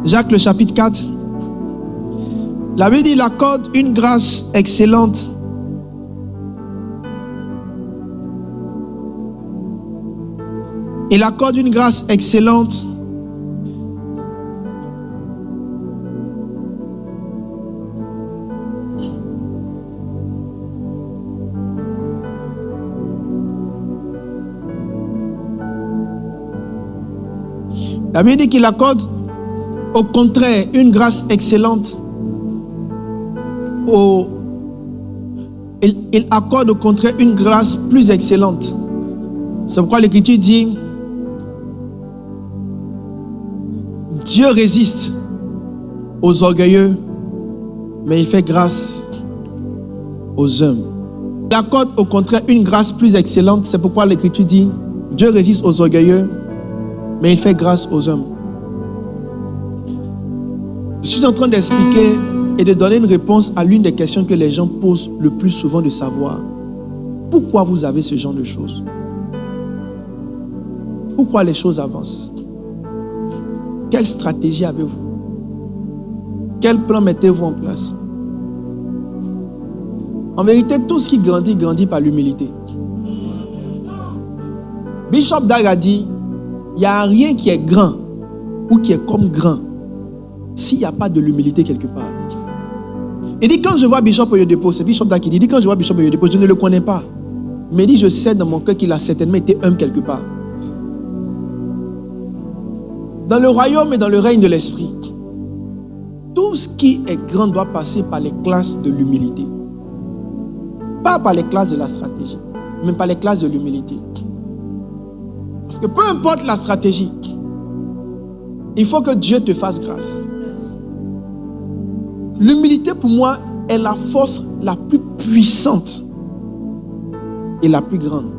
Jacques le chapitre 4. La Bible dit, il accorde une grâce excellente. Il accorde une grâce excellente. La Bible dit qu'il accorde au contraire une grâce excellente. Il accorde au contraire une grâce plus excellente. C'est pourquoi l'Écriture dit, Dieu résiste aux orgueilleux, mais il fait grâce aux humbles. Il accorde au contraire une grâce plus excellente. C'est pourquoi l'Écriture dit, Dieu résiste aux orgueilleux, mais il fait grâce aux hommes. Je suis en train d'expliquer et de donner une réponse à l'une des questions que les gens posent le plus souvent, de savoir pourquoi vous avez ce genre de choses. Pourquoi les choses avancent? Quelle stratégie avez-vous? Quel plan mettez-vous en place? En vérité, tout ce qui grandit, grandit par l'humilité. Bishop Dag a dit, il n'y a rien qui est grand ou qui est comme grand s'il n'y a pas de l'humilité quelque part. Il dit, quand je vois Bishop Oyedepo, c'est Bishop Dag qui dit, quand je vois Bishop Oyedepo, je ne le connais pas. Mais il dit, je sais dans mon cœur qu'il a certainement été humble quelque part. Dans le royaume et dans le règne de l'esprit, tout ce qui est grand doit passer par les classes de l'humilité. Pas par les classes de la stratégie, mais par les classes de l'humilité. Parce que peu importe la stratégie, il faut que Dieu te fasse grâce. L'humilité pour moi est la force la plus puissante et la plus grande.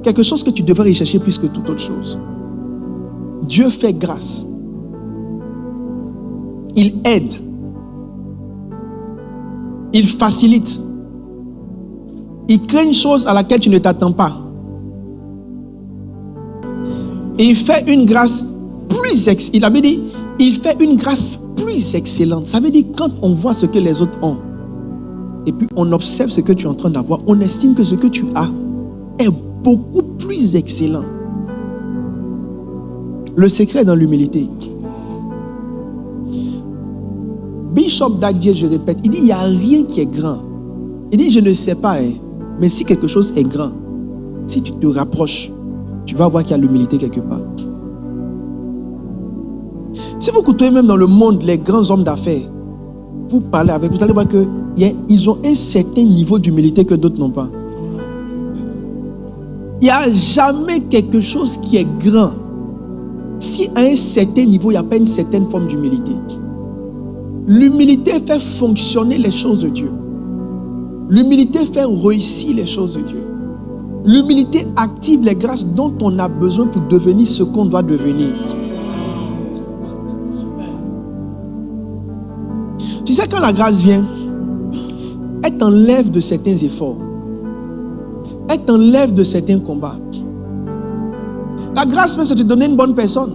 Quelque chose que tu devrais rechercher plus que toute autre chose. Dieu fait grâce. Il aide. Il facilite. Il crée une chose à laquelle tu ne t'attends pas. Et il fait une grâce plus excellente. Il avait dit, il fait une grâce plus excellente. Ça veut dire quand on voit ce que les autres ont, et puis on observe ce que tu es en train d'avoir, on estime que ce que tu as est beaucoup plus excellent. Le secret est dans l'humilité. Bishop Dag dit, je répète, il dit, il n'y a rien qui est grand. Il dit, je ne sais pas, mais si quelque chose est grand, si tu te rapproches, tu vas voir qu'il y a l'humilité quelque part. Si vous côtoyez même dans le monde les grands hommes d'affaires, vous parlez avec, vous allez voir qu'ils ont un certain niveau d'humilité que d'autres n'ont pas. Il n'y a jamais quelque chose qui est grand si à un certain niveau, il n'y a pas une certaine forme d'humilité. L'humilité fait fonctionner les choses de Dieu. L'humilité fait réussir les choses de Dieu. L'humilité active les grâces dont on a besoin pour devenir ce qu'on doit devenir. Tu sais, quand la grâce vient, elle t'enlève de certains efforts. Elle t'enlève de certains combats. La grâce peut se te donner une bonne personne.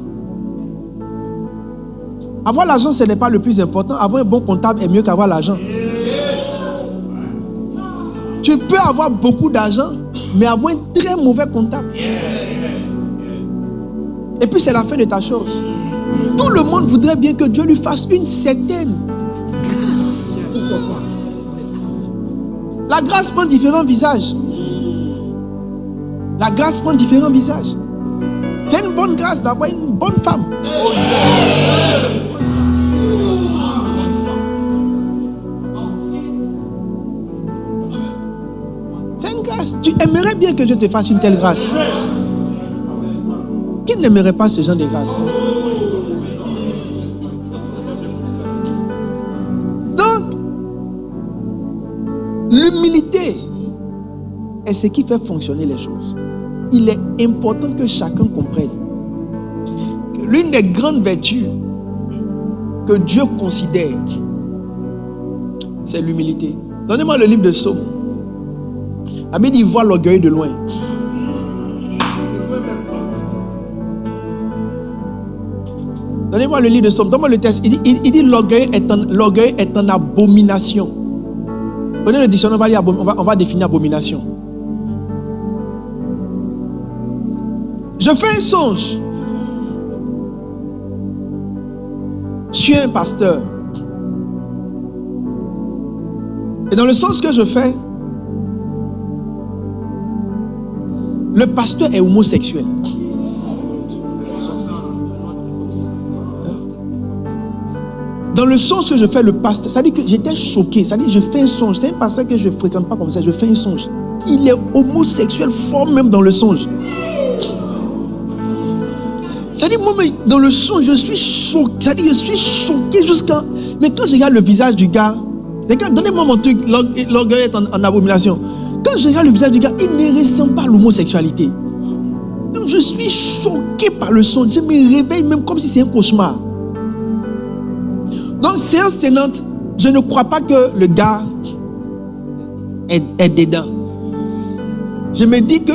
Avoir l'argent, ce n'est pas le plus important. Avoir un bon comptable est mieux qu'avoir l'argent. Tu peux avoir beaucoup d'argent, mais avoir un très mauvais comptable. Et puis c'est la fin de ta chose. Tout le monde voudrait bien que Dieu lui fasse une certaine grâce. La grâce prend différents visages. La grâce prend différents visages. C'est une bonne grâce d'avoir une bonne femme. C'est une grâce. Tu aimerais bien que Dieu te fasse une telle grâce. Qui n'aimerait pas ce genre de grâce? Donc, l'humilité est ce qui fait fonctionner les choses. Il est important que chacun comprenne que l'une des grandes vertus que Dieu considère, c'est l'humilité. Donnez-moi le livre de Psaume. La Bible dit, il voit l'orgueil de loin. Donnez-moi le livre de Somme. Donne-moi le texte. Il dit l'orgueil est en abomination. Prenez le dictionnaire, on va définir abomination. Je fais un songe. Je suis un pasteur. Et dans le songe que je fais, le pasteur est homosexuel. Dans le songe que je fais, le pasteur, ça dit que j'étais choqué. Ça dit que je fais un songe. C'est un pasteur que je ne fréquente pas comme ça. Je fais un songe. Il est homosexuel fort même dans le songe. Ça dit, moi, dans le songe, je suis choqué. Ça dit, je suis choqué jusqu'à. Mais quand je regarde le visage du gars, donnez-moi mon truc, l'orgueil est en abomination. Quand je regarde le visage du gars, il ne ressent pas l'homosexualité. Donc je suis choqué par le songe. Je me réveille même comme si c'est un cauchemar. Donc, séance tenante, je ne crois pas que le gars est dedans. Je me dis que,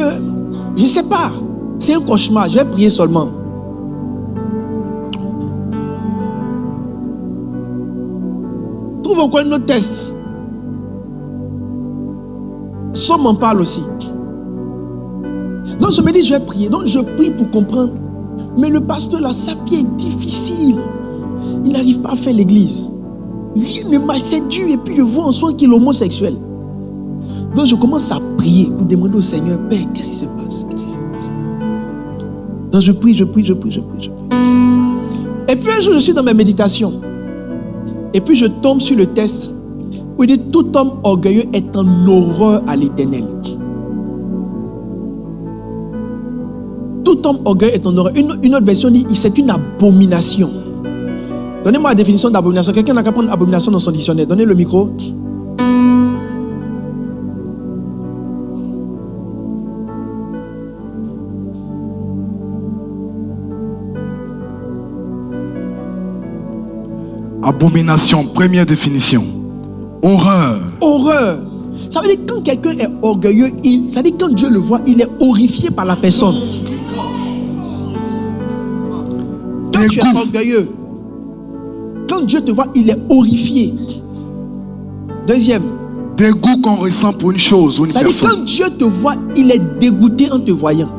je ne sais pas, c'est un cauchemar, je vais prier seulement. Trouve encore un autre test. Somme en parle aussi. Donc, je me dis, je vais prier. Donc, je prie pour comprendre. Mais le pasteur là, sa vie est difficile. Il n'arrive pas à faire l'église. Rien ne marche, c'est dur. Et puis je vois en soi qu'il est homosexuel. Donc je commence à prier pour demander au Seigneur, Père, qu'est-ce qui se passe? Qu'est-ce qui se passe? Donc je prie. Et puis un jour, je suis dans ma méditation. Et puis je tombe sur le texte où il dit, tout homme orgueilleux est en horreur à l'Éternel. Tout homme orgueilleux est en horreur. Une autre version dit, c'est une abomination. Donnez-moi la définition d'abomination. Quelqu'un n'a qu'à prendre abomination dans son dictionnaire. Donnez le micro. Abomination, première définition. Horreur. Horreur. Ça veut dire que quand quelqu'un est orgueilleux, ça veut dire que quand Dieu le voit, il est horrifié par la personne. Quand tu es orgueilleux, quand Dieu te voit, il est horrifié. Deuxième. Dégoût qu'on ressent pour une chose ou une personne. Ça veut dire quand Dieu te voit, il est dégoûté en te voyant.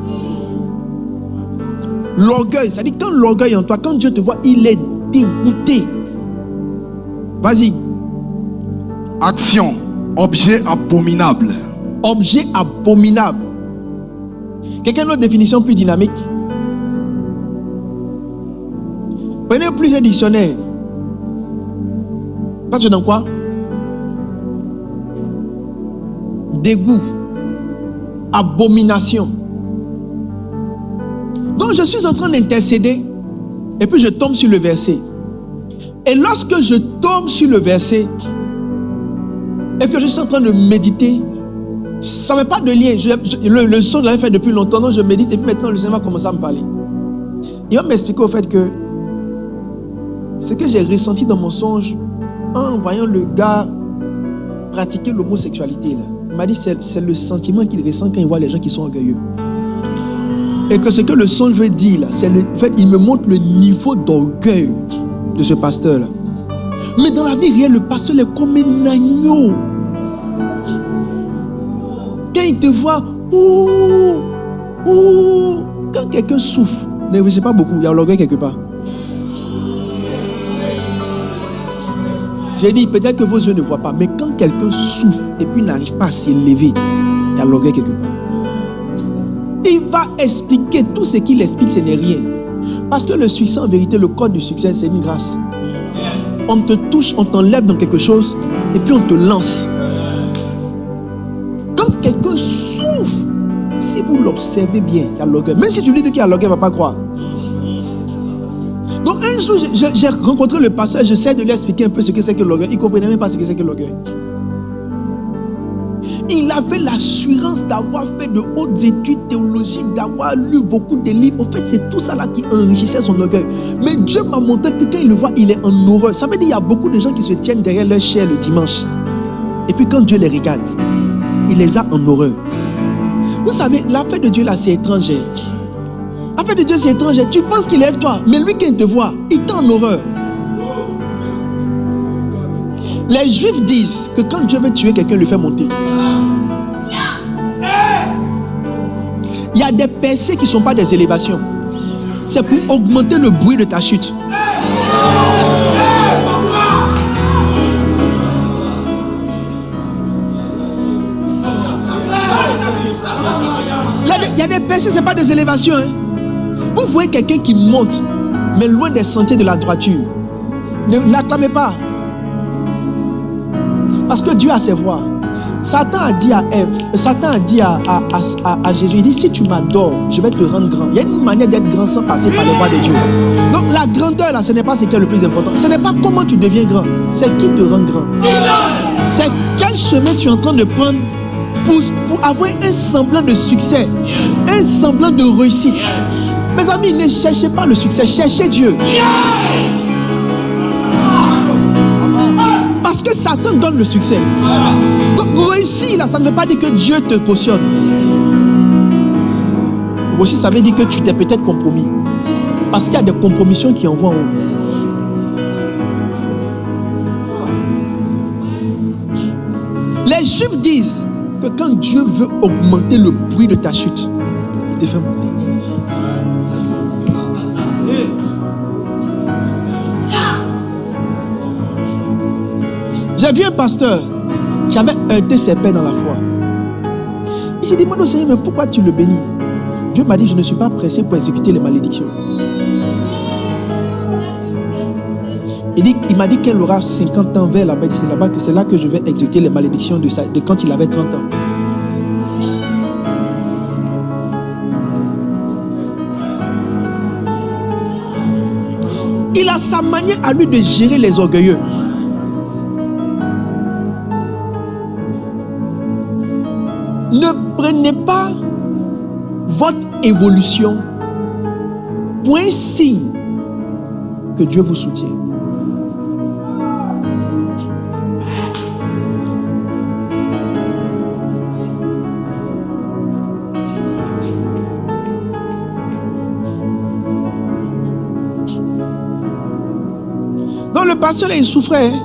L'orgueil, ça veut dire quand l'orgueil en toi, quand Dieu te voit, il est dégoûté. Vas-y. Action, objet abominable. Objet abominable. Quelqu'un a une autre définition plus dynamique? Prenez plusieurs dictionnaires. Quand tu es dans quoi? Dégoût. Abomination. Donc je suis en train d'intercéder. Et puis je tombe sur le verset. Et lorsque je tombe sur le verset et que je suis en train de méditer, ça n'avait pas de lien. Le son, je l'avais fait depuis longtemps. Donc je médite et puis maintenant le Seigneur va commencer à me parler. Il va m'expliquer au fait que ce que j'ai ressenti dans mon songe en voyant le gars pratiquer l'homosexualité là. Il m'a dit c'est le sentiment qu'il ressent quand il voit les gens qui sont orgueilleux. Et que ce que le songe veut dire là, c'est en fait, il me montre le niveau d'orgueil de ce pasteur là. Mais dans la vie réelle, le pasteur est comme un agneau. Quand il te voit, quand quelqu'un souffre, ne sais pas beaucoup, il y a l'orgueil quelque part. J'ai dit, peut-être que vos yeux ne voient pas, mais quand quelqu'un souffre et puis n'arrive pas à s'élever, il y a l'orgueil quelque part. Il va expliquer tout ce qu'il explique, ce n'est rien. Parce que le succès, en vérité, le code du succès, c'est une grâce. On te touche, on t'enlève dans quelque chose et puis on te lance. Quand quelqu'un souffre, si vous l'observez bien, il y a l'orgueil. Même si tu lui dis qu'il y a l'orgueil, il ne va pas croire. Donc un jour, j'ai rencontré le pasteur, j'essaie de lui expliquer un peu ce que c'est que l'orgueil. Il ne comprenait même pas ce que c'est que l'orgueil. Il avait l'assurance d'avoir fait de hautes études théologiques, d'avoir lu beaucoup de livres. En fait, c'est tout ça là qui enrichissait son orgueil. Mais Dieu m'a montré que quand il le voit, il est en horreur. Ça veut dire qu'il y a beaucoup de gens qui se tiennent derrière leur chair le dimanche. Et puis quand Dieu les regarde, il les a en horreur. Vous savez, l'affaire de Dieu là, c'est étranger. En fait, prophète de Dieu, c'est étranger. Tu penses qu'il est avec toi, mais lui, quand il te voit, il t'a en horreur. Les Juifs disent que quand Dieu veut tuer quelqu'un, il le fait monter. Il y a des percées qui ne sont pas des élévations. C'est pour augmenter le bruit de ta chute. Il y a des percées, ce n'est pas des élévations. Hein. Vous voyez quelqu'un qui monte, mais loin des sentiers de la droiture. N'acclamez pas. Parce que Dieu a ses voix. Satan a dit à Ève, Satan a dit à Jésus, il dit, si tu m'adores, je vais te rendre grand. Il y a une manière d'être grand sans passer par les voies de Dieu. Donc la grandeur là, ce n'est pas ce qui est le plus important. Ce n'est pas comment tu deviens grand, c'est qui te rend grand. C'est quel chemin tu es en train de prendre pour avoir un semblant de succès, un semblant de réussite. Mes amis, ne cherchez pas le succès, cherchez Dieu. Parce que Satan donne le succès. Donc réussir là, ça ne veut pas dire que Dieu te cautionne. Aussi, ça veut dire que tu t'es peut-être compromis. Parce qu'il y a des compromissions qui envoient en haut. Les Juifs disent que quand Dieu veut augmenter le bruit de ta chute, il te fait monter. J'ai vu un pasteur, j'avais heurté ses pères dans la foi. J'ai demandé au Seigneur, mais pourquoi tu le bénis? Dieu m'a dit, je ne suis pas pressé pour exécuter les malédictions. Il m'a dit qu'elle aura 50 ans vers là-bas. C'est là-bas que c'est là que je vais exécuter les malédictions de quand il avait 30 ans. Il a sa manière à lui de gérer les orgueilleux. Ne prenez pas votre évolution pour un signe que Dieu vous soutient. Donc le pasteur là, il souffrait. Hein?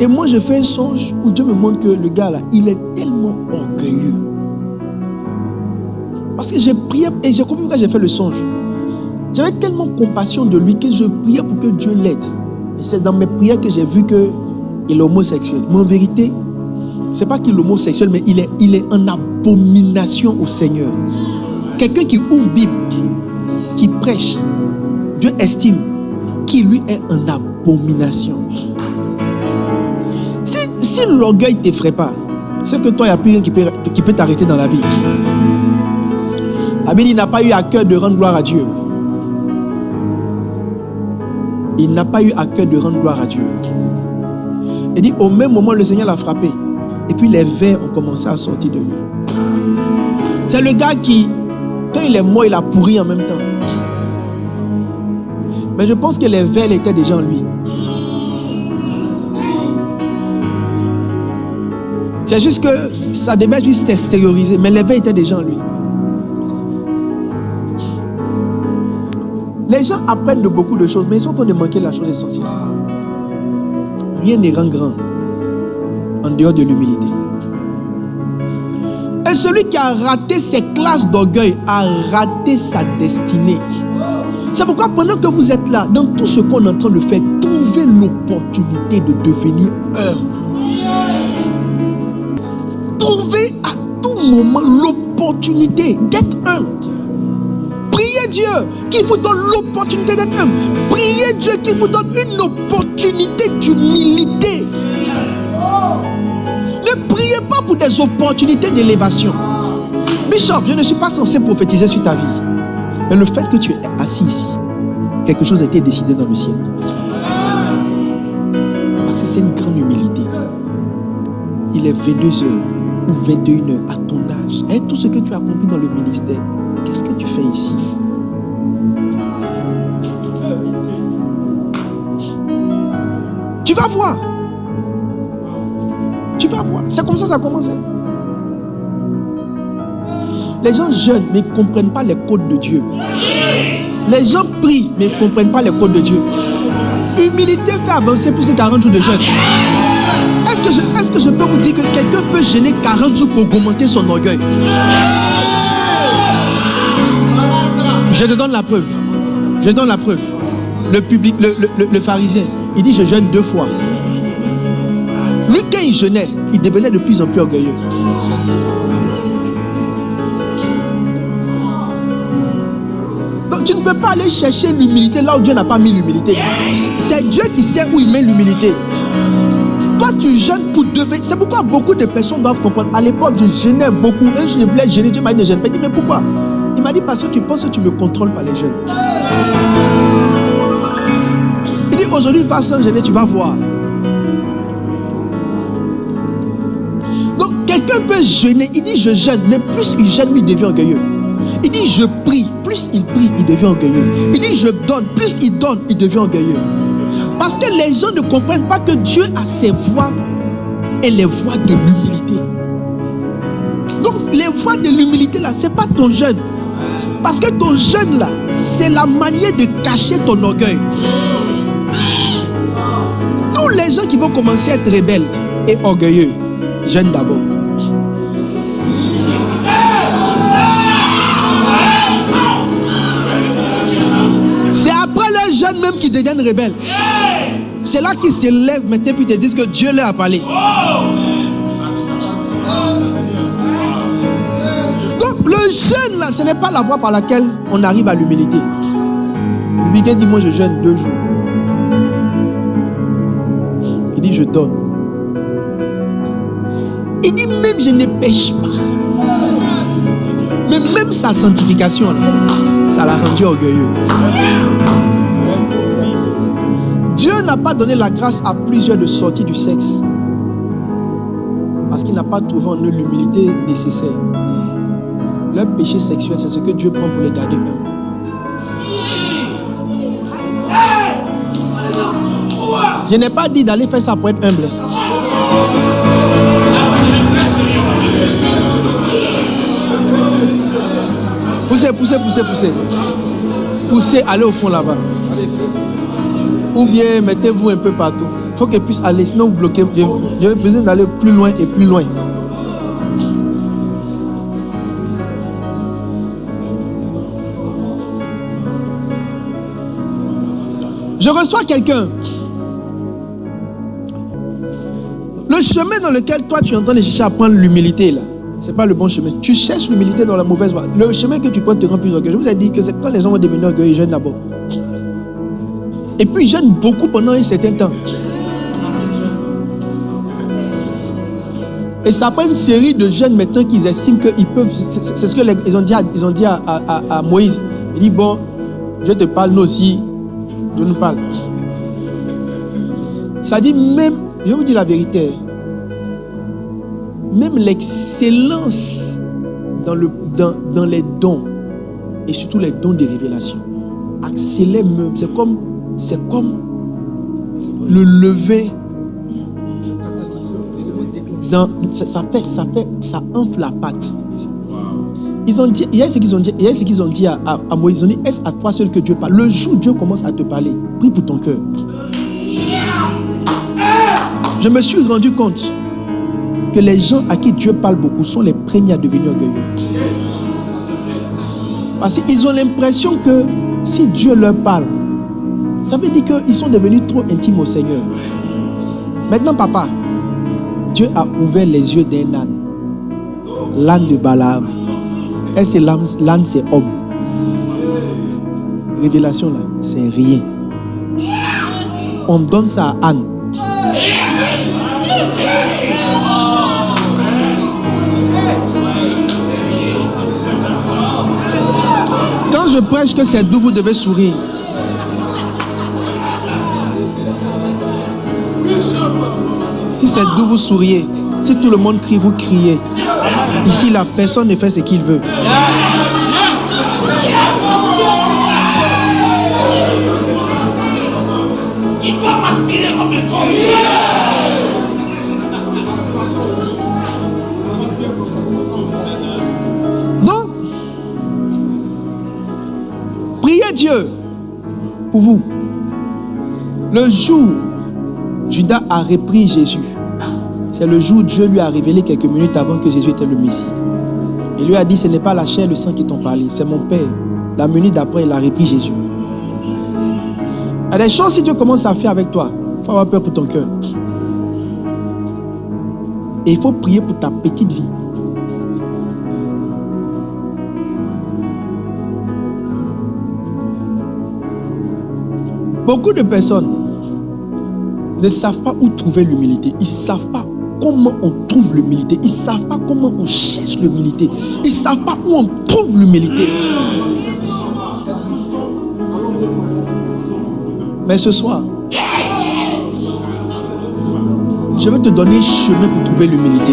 Et moi je fais un songe où Dieu me montre que le gars là, il est tellement orgueilleux. Parce que j'ai prié et j'ai compris pourquoi j'ai fait le songe. J'avais tellement compassion de lui que je priais pour que Dieu l'aide. Et c'est dans mes prières que j'ai vu qu'il est homosexuel. Mais en vérité, c'est pas qu'il est homosexuel, mais il est en abomination au Seigneur. Quelqu'un qui ouvre Bible, qui prêche, Dieu estime qu'il lui est en abomination. Si l'orgueil ne t'effraie pas, c'est que toi, il n'y a plus rien qui peut t'arrêter dans la vie. La Bible, il n'a pas eu à cœur de rendre gloire à Dieu. Il n'a pas eu à cœur de rendre gloire à Dieu. Il dit, au même moment, le Seigneur l'a frappé. Et puis les vers ont commencé à sortir de lui. C'est le gars qui, quand il est mort, il a pourri en même temps. Mais je pense que les vers étaient déjà en lui. C'est juste que ça devait juste s'extérioriser, mais les vers étaient déjà en lui. Les gens apprennent de beaucoup de choses, mais ils sont en train de manquer la chose essentielle. Rien n'est rend grand en dehors de l'humilité. Et celui qui a raté ses classes d'orgueil a raté sa destinée. C'est pourquoi pendant que vous êtes là, dans tout ce qu'on est en train de faire, trouvez l'opportunité de devenir humble. Trouvez à tout moment l'opportunité d'être humble. Priez Dieu qu'il vous donne l'opportunité d'être humble. Priez Dieu qu'il vous donne une opportunité d'humilité. Ne priez pas pour des opportunités d'élévation. Bishop, je ne suis pas censé prophétiser sur ta vie. Mais le fait que tu es assis ici, quelque chose a été décidé dans le ciel. Parce que c'est une grande humilité. Il est 22h ou 21h à ton âge. Et tout ce que tu as accompli dans le ministère, qu'est-ce que tu fais ici? Tu vas voir. Tu vas voir. C'est comme ça que ça a commencé. Les gens jeunes ne comprennent pas les codes de Dieu. Les gens prient, mais ils ne comprennent pas les codes de Dieu. Humilité fait avancer plus de 40 jours de jeûne. Est-ce que je peux vous dire que quelqu'un peut jeûner 40 jours pour augmenter son orgueil? Je te donne la preuve. Je donne la preuve. Le public, le pharisien, il dit je jeûne 2 fois. Lui, quand il jeûnait, il devenait de plus en plus orgueilleux. Donc tu ne peux pas aller chercher l'humilité là où Dieu n'a pas mis l'humilité. C'est Dieu qui sait où il met l'humilité. Toi, tu jeûnes pour devenir. C'est pourquoi beaucoup de personnes doivent comprendre. À l'époque, je jeûnais beaucoup. Un jour, je voulais jeûner. Dieu m'a dit ne jeûne pas. Il dit mais pourquoi? Il m'a dit parce que tu penses que tu me contrôles par les jeûnes. Il dit aujourd'hui, va sans jeûner, tu vas voir. Donc, quelqu'un peut jeûner. Il dit je jeûne. Mais plus il jeûne, lui, il devient orgueilleux. Il dit je prie. Plus il prie, il devient orgueilleux. Il dit je donne. Plus il donne, il devient orgueilleux. Parce que les gens ne comprennent pas que Dieu a ses voies et les voies de l'humilité. Donc les voies de l'humilité là, c'est pas ton jeûne. Parce que ton jeûne là, c'est la manière de cacher ton orgueil. Tous les gens qui vont commencer à être rebelles et orgueilleux, jeûnent d'abord. C'est après les jeunes même qui deviennent rebelles. C'est là qu'ils se lèvent maintenant et te disent que Dieu leur a parlé. Donc le jeûne là, ce n'est pas la voie par laquelle on arrive à l'humilité. Le week-end dit moi je jeûne 2 jours. Il dit je donne. Il dit même je ne pêche pas. Mais même sa sanctification là, ça l'a rendu orgueilleux. Dieu n'a pas donné la grâce à plusieurs de sortir du sexe parce qu'il n'a pas trouvé en eux l'humilité nécessaire. Leur péché sexuel, c'est ce que Dieu prend pour les garder humbles. Je n'ai pas dit d'aller faire ça pour être humble. Poussez. Poussez, allez au fond là-bas. Ou bien mettez-vous un peu partout. Il faut qu'elle puisse aller, sinon vous bloquez. J'ai besoin d'aller plus loin et plus loin. Je reçois quelqu'un. Le chemin dans lequel toi tu es en train de chercher à prendre l'humilité là, c'est pas le bon chemin. Tu cherches l'humilité dans la mauvaise voie. Le chemin que tu prends te rend plus orgueilleux. Je vous ai dit que c'est quand les gens vont devenir orgueilleux, ils jeûnent d'abord. Et puis ils jeûnent beaucoup pendant un certain temps. Et ça prend une série de jeunes maintenant qu'ils estiment qu'ils peuvent. C'est ce qu'ils ont dit à Moïse. Il dit bon, Dieu te parle, nous aussi, Dieu nous parle. Ça dit même, je vais vous dire la vérité, même l'excellence dans les dons, et surtout les dons de révélation, accélère même. C'est comme le lever. Ça enfle la pâte. Ils ont dit, il y a ce qu'ils ont dit à Moïse. Ils ont dit, est-ce à toi seul que Dieu parle? Le jour où Dieu commence à te parler, prie pour ton cœur. Je me suis rendu compte que les gens à qui Dieu parle beaucoup sont les premiers à devenir orgueilleux. Parce qu'ils ont l'impression que si Dieu leur parle, ça veut dire qu'ils sont devenus trop intimes au Seigneur. Maintenant, papa, Dieu a ouvert les yeux d'un âne. L'âne de Balaam. Et c'est l'âne, c'est homme. Révélation là, c'est rien. On donne ça à Anne. Quand je prêche que c'est doux, vous devez sourire. Si c'est doux, vous souriez. Si tout le monde crie, vous criez. Ici, la personne ne fait ce qu'il veut. Il doit m'aspirer comme un fond. Donc, priez Dieu vous, le jour Judas a repris Jésus, c'est le jour où Dieu lui a révélé quelques minutes avant que Jésus était le Messie. Il lui a dit, ce n'est pas la chair et le sang qui t'ont parlé, c'est mon Père. La minute d'après, il a repris Jésus. Il y a des choses, si Dieu commence à faire avec toi, il faut avoir peur pour ton cœur. Et il faut prier pour ta petite vie. Beaucoup de personnes ne savent pas où trouver l'humilité. Ils ne savent pas comment on trouve l'humilité. Ils ne savent pas comment on cherche l'humilité. Ils ne savent pas où on trouve l'humilité. Mais ce soir, je vais te donner un chemin pour trouver l'humilité.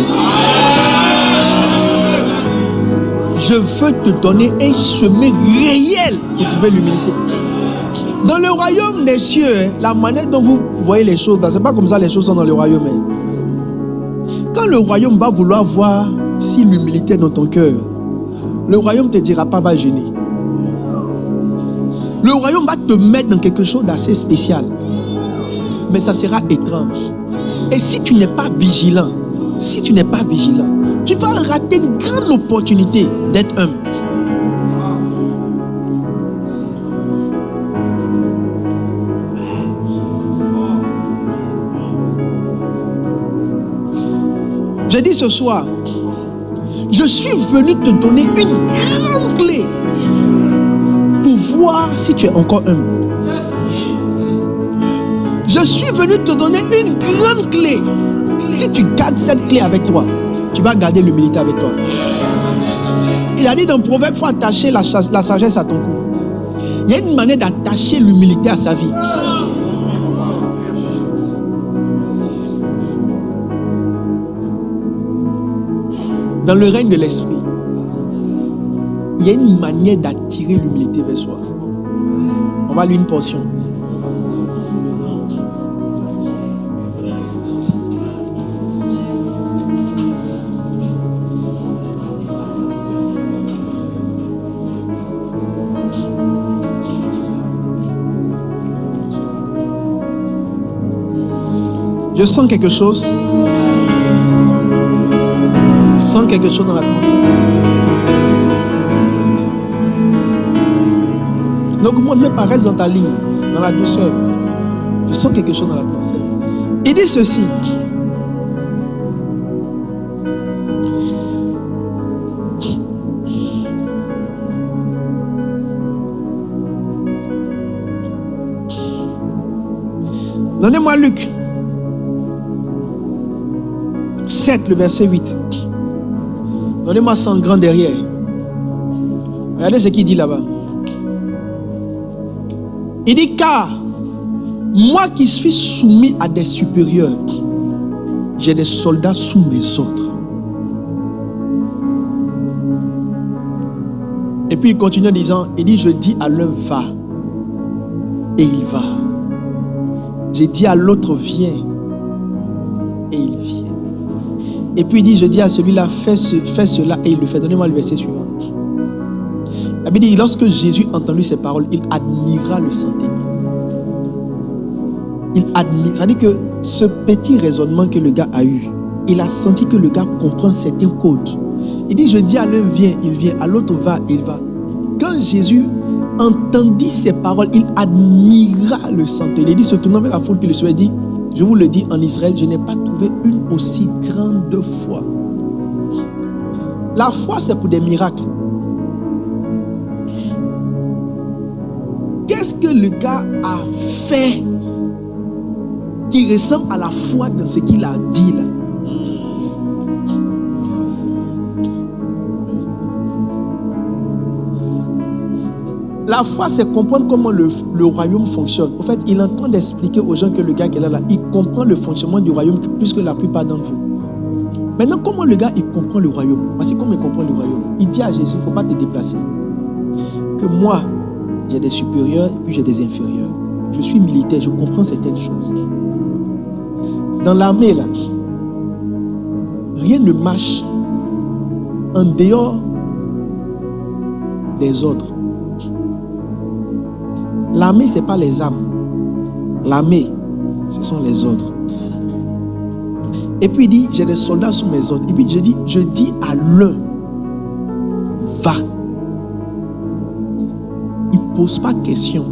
Je veux te donner un chemin réel pour trouver l'humilité. Dans le royaume des cieux, la manière dont vous voyez les choses, ce n'est pas comme ça les choses sont dans le royaume. Quand le royaume va vouloir voir si l'humilité est dans ton cœur, le royaume ne te dira pas va gêner. Le royaume va te mettre dans quelque chose d'assez spécial. Mais ça sera étrange. Et si tu n'es pas vigilant, tu vas rater une grande opportunité d'être humble. J'ai dit ce soir, je suis venu te donner une grande clé pour voir si tu es encore humble. Je suis venu te donner une grande clé. Si tu gardes cette clé avec toi, tu vas garder l'humilité avec toi. Il a dit dans Proverbe, il faut attacher la sagesse à ton cou. Il y a une manière d'attacher l'humilité à sa vie. Dans le règne de l'esprit, il y a une manière d'attirer l'humilité vers soi. On va lire une portion. Je sens quelque chose. Je sens quelque chose dans l'atmosphère. Donc moi, me paraisse dans ta ligne, dans la douceur. Je sens quelque chose dans l'atmosphère. Il dit ceci. Donnez-moi Luc 7, le verset 8. Donnez-moi ça en grand derrière. Regardez ce qu'il dit là-bas. Il dit, car moi qui suis soumis à des supérieurs, j'ai des soldats sous mes ordres. Et puis il continue en disant, il dit, je dis à l'un va, et il va. J'ai dit à l'autre viens, et il vient. Et puis il dit, je dis à celui-là, fais cela, et il le fait. Donnez-moi le verset suivant. La Bible dit, lorsque Jésus entendit ces paroles, il admira le centenier. Il admire. C'est-à-dire que ce petit raisonnement que le gars a eu, il a senti que le gars comprend certains codes. Il dit, je dis à l'un viens, il vient, à l'autre va, il va. Quand Jésus entendit ces paroles, il admira le centenier. Il dit, se tournant vers la foule, puis le Seigneur dit, je vous le dis, en Israël, je n'ai pas trouvé une aussi grande foi. La foi, c'est pour des miracles. Qu'est-ce que le gars a fait qui ressemble à la foi dans ce qu'il a dit là? La foi, c'est comprendre comment le royaume fonctionne. En fait, il entend d'expliquer aux gens que le gars qui est là, il comprend le fonctionnement du royaume plus que la plupart d'entre vous. Maintenant, comment le gars, il comprend le royaume? Parce que comment il comprend le royaume? Il dit à Jésus, il ne faut pas te déplacer. Que moi, j'ai des supérieurs et puis j'ai des inférieurs. Je suis militaire, je comprends certaines choses. Dans l'armée, là, rien ne marche en dehors des ordres. L'armée, ce n'est pas les âmes. L'armée, ce sont les ordres. Et puis il dit, j'ai des soldats sous mes ordres. Et puis je dis à l'un, va. Il ne pose pas question.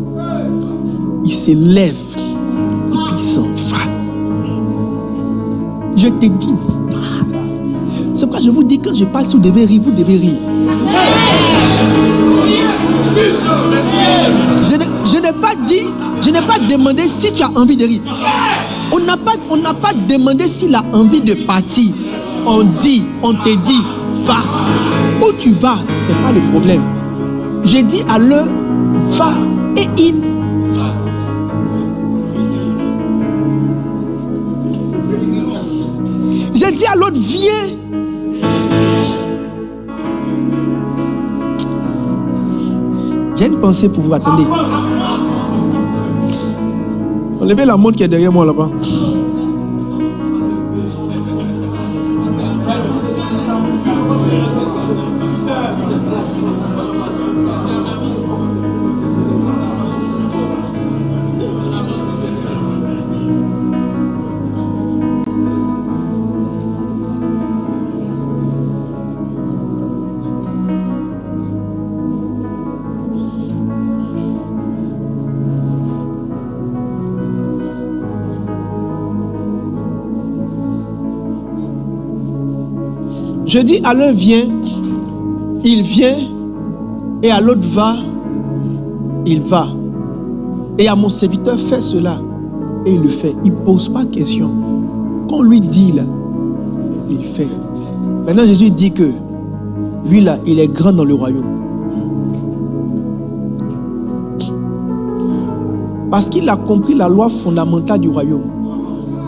Il se lève et puis il s'en va. Je te dis, va. C'est pourquoi je vous dis, quand je parle, si vous devez rire, vous devez rire. Je n'ai pas demandé si tu as envie de rire. On n'a pas demandé s'il a envie de partir. On te dit, va. Où tu vas, ce n'est pas le problème. J'ai dit à l'un, va, et il va. J'ai dit à l'autre, viens. J'ai une pensée pour vous, attendez. Enlevez la montre qui est derrière moi là-bas. Je dis à l'un viens, il vient, et à l'autre va, il va. Et à mon serviteur fais cela, et il le fait. Il ne pose pas question. Quand on lui dit là, il fait. Maintenant Jésus dit que lui là, il est grand dans le royaume. Parce qu'il a compris la loi fondamentale du royaume.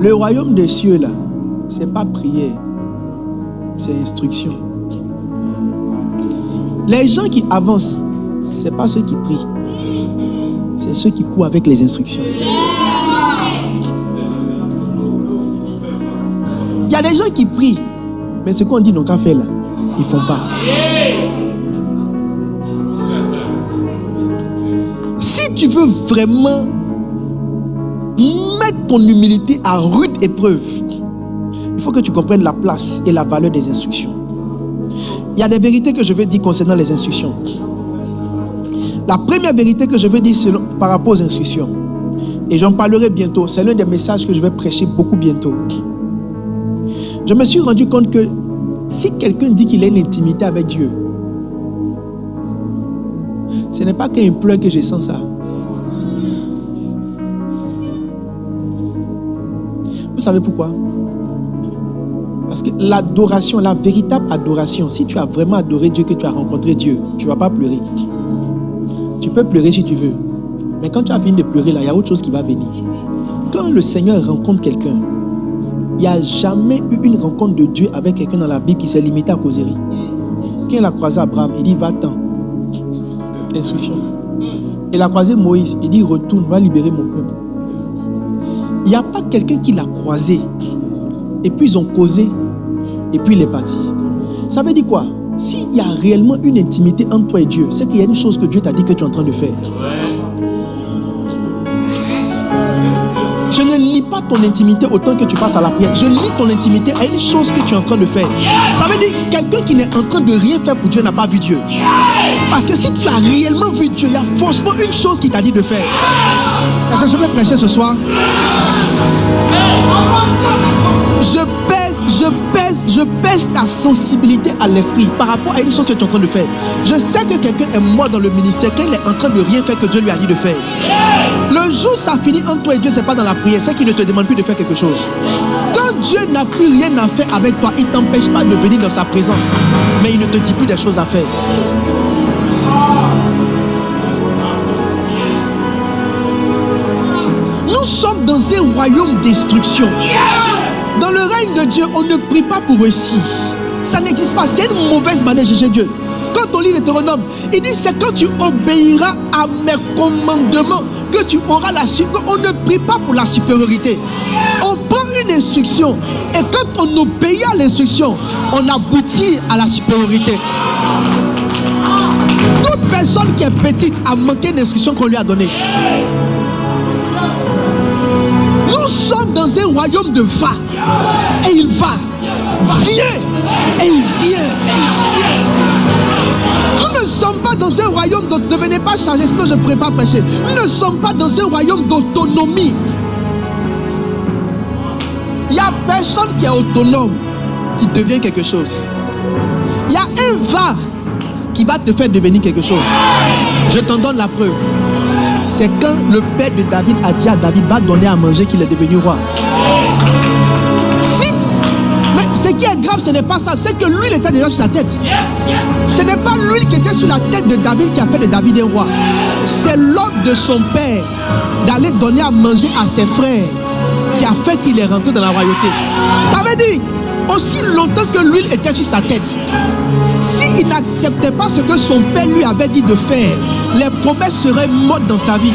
Le royaume des cieux là, ce n'est pas prière. C'est instruction. Les gens qui avancent, ce n'est pas ceux qui prient. C'est ceux qui courent avec les instructions. Il y a des gens qui prient, mais ce qu'on dit n'ont qu'à faire là, ils ne font pas. Si tu veux vraiment mettre ton humilité à rude épreuve, il faut que tu comprennes la place et la valeur des instructions. Il y a des vérités que je veux dire concernant les instructions. La première vérité que je veux dire par rapport aux instructions, et j'en parlerai bientôt, c'est l'un des messages que je vais prêcher beaucoup bientôt. Je me suis rendu compte que si quelqu'un dit qu'il a une intimité avec Dieu, ce n'est pas quand il pleure que je sens ça. Vous savez pourquoi? Parce que l'adoration, la véritable adoration, si tu as vraiment adoré Dieu, que tu as rencontré Dieu, tu ne vas pas pleurer. Tu peux pleurer si tu veux. Mais quand tu as fini de pleurer, là, il y a autre chose qui va venir. Quand le Seigneur rencontre quelqu'un, il n'y a jamais eu une rencontre de Dieu avec quelqu'un dans la Bible qui s'est limité à causerie. Quand il a croisé Abraham, il dit va-t'en. Instruction. Il a croisé Moïse, il dit retourne, va libérer mon peuple. Il n'y a pas quelqu'un qui l'a croisé. Et puis ils ont causé. Et puis il est parti. Ça veut dire quoi? S'il y a réellement une intimité entre toi et Dieu, c'est qu'il y a une chose que Dieu t'a dit que tu es en train de faire. Je ne lis pas ton intimité autant que tu passes à la prière. Je lis ton intimité à une chose que tu es en train de faire. Ça veut dire que quelqu'un qui n'est en train de rien faire pour Dieu n'a pas vu Dieu. Parce que si tu as réellement vu Dieu, il y a forcément une chose qu'il t'a dit de faire. Est-ce que je vais prêcher ce soir? Je pèse ta sensibilité à l'esprit par rapport à une chose que tu es en train de faire. Je sais que quelqu'un est mort dans le ministère, qu'il est en train de rien faire que Dieu lui a dit de faire. Le jour où ça finit entre toi et Dieu, c'est pas dans la prière, c'est qu'il ne te demande plus de faire quelque chose. Quand Dieu n'a plus rien à faire avec toi, il ne t'empêche pas de venir dans sa présence, mais il ne te dit plus des choses à faire. Nous sommes dans un royaume d'instruction. Dans le règne de Dieu, on ne prie pas pour réussir. Ça n'existe pas. C'est une mauvaise manière de juger Dieu. Quand on lit Deutéronome, il dit c'est quand tu obéiras à mes commandements que tu auras la supériorité. On ne prie pas pour la supériorité. On prend une instruction et quand on obéit à l'instruction, on aboutit à la supériorité. Toute personne qui est petite a manqué l'instruction qu'on lui a donnée. Nous sommes dans un royaume de va. Et il va. Viens. Et il vient. Nous ne sommes pas dans un royaume d'autonomie. Ne venez pas changer, sinon je ne pourrais pas prêcher. Nous ne sommes pas dans un royaume d'autonomie. Il n'y a personne qui est autonome qui devient quelque chose. Il y a un va qui va te faire devenir quelque chose. Je t'en donne la preuve. C'est quand le père de David a dit à David, va donner à manger, qu'il est devenu roi. Mais ce qui est grave, ce n'est pas ça. C'est que l'huile était déjà sur sa tête. Ce n'est pas l'huile qui était sur la tête de David qui a fait de David un roi. C'est l'ordre de son père d'aller donner à manger à ses frères qui a fait qu'il est rentré dans la royauté. Ça veut dire, aussi longtemps que l'huile était sur sa tête, s'il n'acceptait pas ce que son père lui avait dit de faire, les promesses seraient mortes dans sa vie.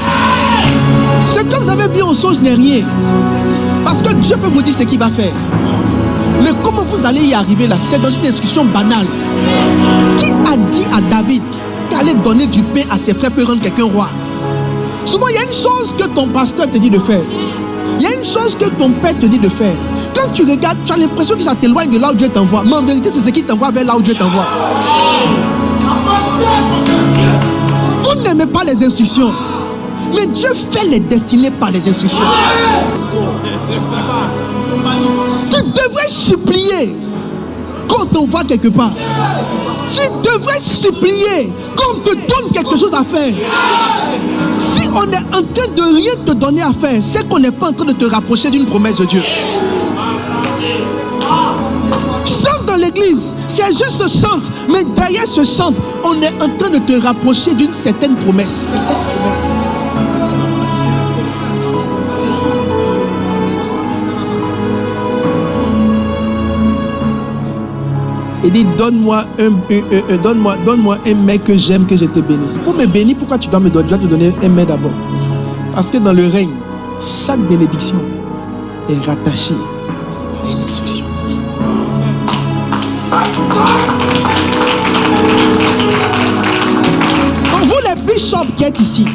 Ce que vous avez vu en songe n'est rien. Parce que Dieu peut vous dire ce qu'il va faire. Mais comment vous allez y arriver là? C'est dans une discussion banale. Qui a dit à David qu'aller donner du pain à ses frères peut rendre quelqu'un roi? Souvent, il y a une chose que ton pasteur te dit de faire. Il y a une chose que ton père te dit de faire. Quand tu regardes, tu as l'impression que ça t'éloigne de là où Dieu t'envoie. Mais en vérité, c'est ce qui t'envoie vers là où Dieu t'envoie. Vous n'aimez pas les instructions. Mais Dieu fait les destinées par les instructions. Tu devrais supplier qu'on t'envoie quelque part. Tu devrais supplier qu'on te donne quelque chose à faire. Si on est en train de rien te donner à faire, c'est qu'on n'est pas en train de te rapprocher d'une promesse de Dieu. Chante dans l'église, c'est juste ce chante, mais derrière ce chante, on est en train de te rapprocher d'une certaine promesse. Il dit, donne-moi un mec que j'aime, que je te bénisse. Pour me bénir, pourquoi tu dois me donner? Je dois te donner un mec d'abord. Parce que dans le règne, chaque bénédiction est rattachée à une instruction. Donc vous les bishops qui êtes ici,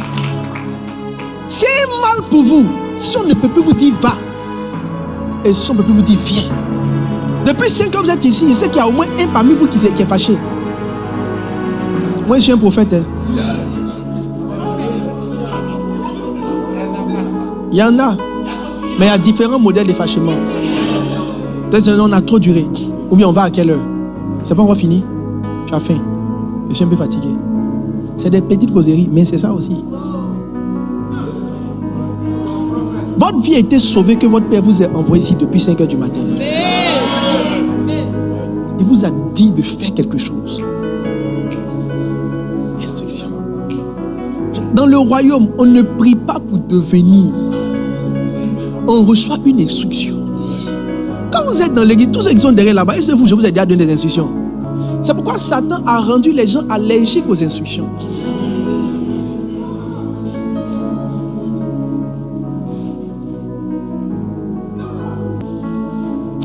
c'est mal pour vous si on ne peut plus vous dire va et si on ne peut plus vous dire viens. Depuis 5 ans que vous êtes ici, je sais qu'il y a au moins un parmi vous qui est fâché. Moi je suis un prophète. Il y en a, mais il y a différents modèles de fâchement. Peut-être on a trop duré. Ou bien on va à quelle heure? C'est pas encore fini? Tu as faim. Je suis un peu fatigué. C'est des petites causeries, mais c'est ça aussi. Votre vie a été sauvée que votre père vous a envoyé ici depuis 5 heures du matin. Il vous a dit de faire quelque chose. Instruction. Dans le royaume, on ne prie pas pour devenir. On reçoit une instruction. Quand vous êtes dans l'église, tous ceux qui sont derrière là-bas, et c'est vous, je vous ai déjà donné des instructions. C'est pourquoi Satan a rendu les gens allergiques aux instructions.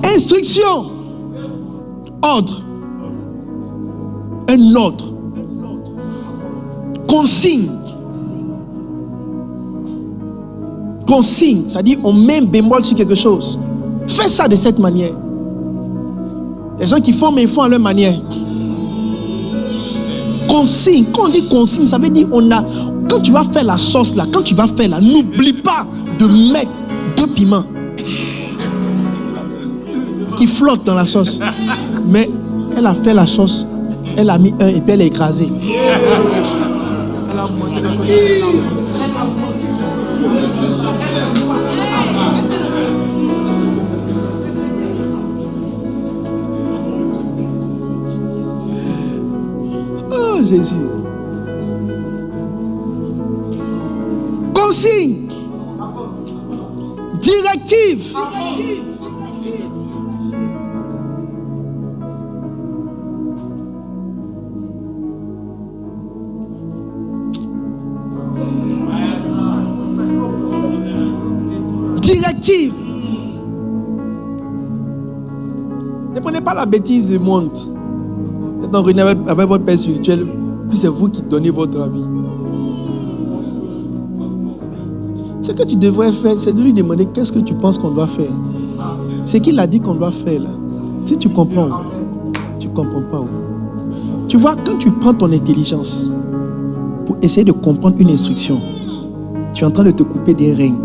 Instruction. Ordre. Un ordre. Consigne. Consigne, c'est-à-dire on met un bémol sur quelque chose. Fais ça de cette manière. Les gens qui font, mais ils font à leur manière. Consigne. Quand on dit consigne, ça veut dire quand tu vas faire la sauce là, quand tu vas faire là, n'oublie pas de mettre 2 piments qui flottent dans la sauce. Mais elle a fait la sauce, elle a mis un et puis elle a écrasé. Oh Jésus. Consigne. Directive. Directive. Ne prenez pas la bêtise du monde. Êtes en réunion avec votre père spirituel. puis c'est vous qui donnez votre avis. Ce que tu devrais faire, c'est de lui demander qu'est-ce que tu penses qu'on doit faire. C'est qu'il a dit qu'on doit faire là. Si tu comprends, tu ne comprends pas. Tu vois, quand tu prends ton intelligence pour essayer de comprendre une instruction, tu es en train de te couper des reins.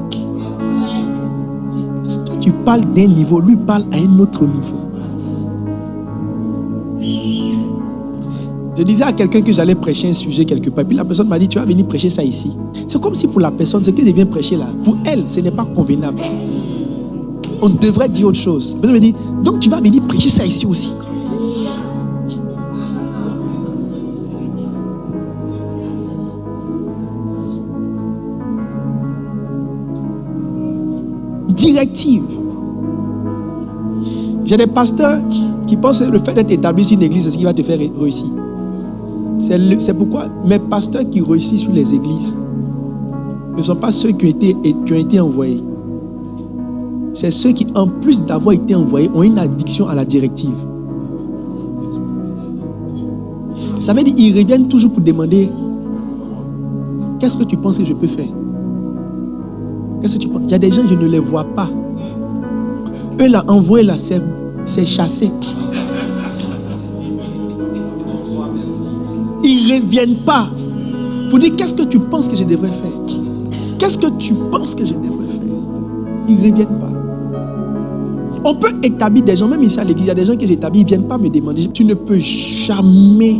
Parce que toi, tu parles d'un niveau, lui parle à un autre niveau. Je disais à quelqu'un que j'allais prêcher un sujet quelque part, puis la personne m'a dit, tu vas venir prêcher ça ici. C'est comme si pour la personne, ce qu'elle vient prêcher là, pour elle, ce n'est pas convenable. On devrait dire autre chose. La personne me dit, donc tu vas venir prêcher ça ici aussi. Directive. J'ai des pasteurs qui pensent que le fait d'être établi sur une église, c'est ce qui va te faire réussir. C'est pourquoi mes pasteurs qui réussissent sur les églises ne sont pas ceux qui ont été envoyés. C'est ceux qui, en plus d'avoir été envoyés, ont une addiction à la directive. Ça veut dire qu'ils reviennent toujours pour demander qu'est-ce que tu penses que je peux faire? Qu'est-ce que tu penses? Il y a des gens, je ne les vois pas. Eux, là, envoyés là, c'est chassé. Ils ne reviennent pas pour dire qu'est-ce que tu penses que je devrais faire? Qu'est-ce que tu penses que je devrais faire? Ils ne reviennent pas. On peut établir des gens, même ici à l'église, il y a des gens que j'établis, ils ne viennent pas me demander. Tu ne peux jamais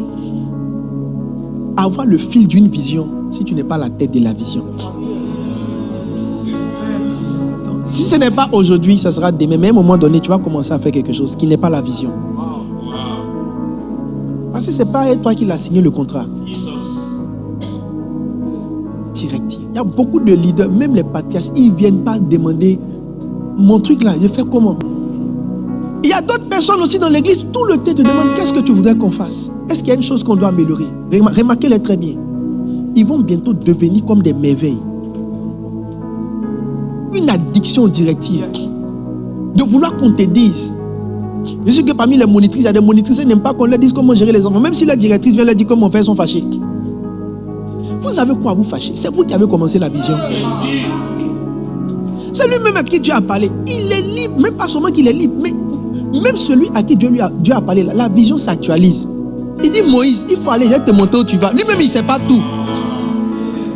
avoir le fil d'une vision si tu n'es pas la tête de la vision. Si ce n'est pas aujourd'hui, ça sera demain. Mais à un moment donné, tu vas commencer à faire quelque chose qui n'est pas la vision. Parce que ce n'est pas toi qui l'as signé le contrat. Directive. Il y a beaucoup de leaders, même les patriarches, ils ne viennent pas demander mon truc là, je fais comment? Il y a d'autres personnes aussi dans l'église, tout le temps te demandent qu'est-ce que tu voudrais qu'on fasse? Est-ce qu'il y a une chose qu'on doit améliorer? Remarquez-les très bien. Ils vont bientôt devenir comme des merveilles. Une addiction directive. De vouloir qu'on te dise. Je sais que parmi les monitrices, il y a des monitrices qui n'aiment pas qu'on leur dise comment gérer les enfants. Même si la directrice vient leur dire comment faire, ils sont fâchés. Vous avez quoi à vous fâcher? C'est vous qui avez commencé la vision. C'est lui-même à qui Dieu a parlé. Il est libre, même pas seulement qu'il est libre, mais même celui à qui Dieu a parlé, la vision s'actualise. Il dit Moïse, il faut aller, je vais te montrer où tu vas. Lui-même, il ne sait pas tout.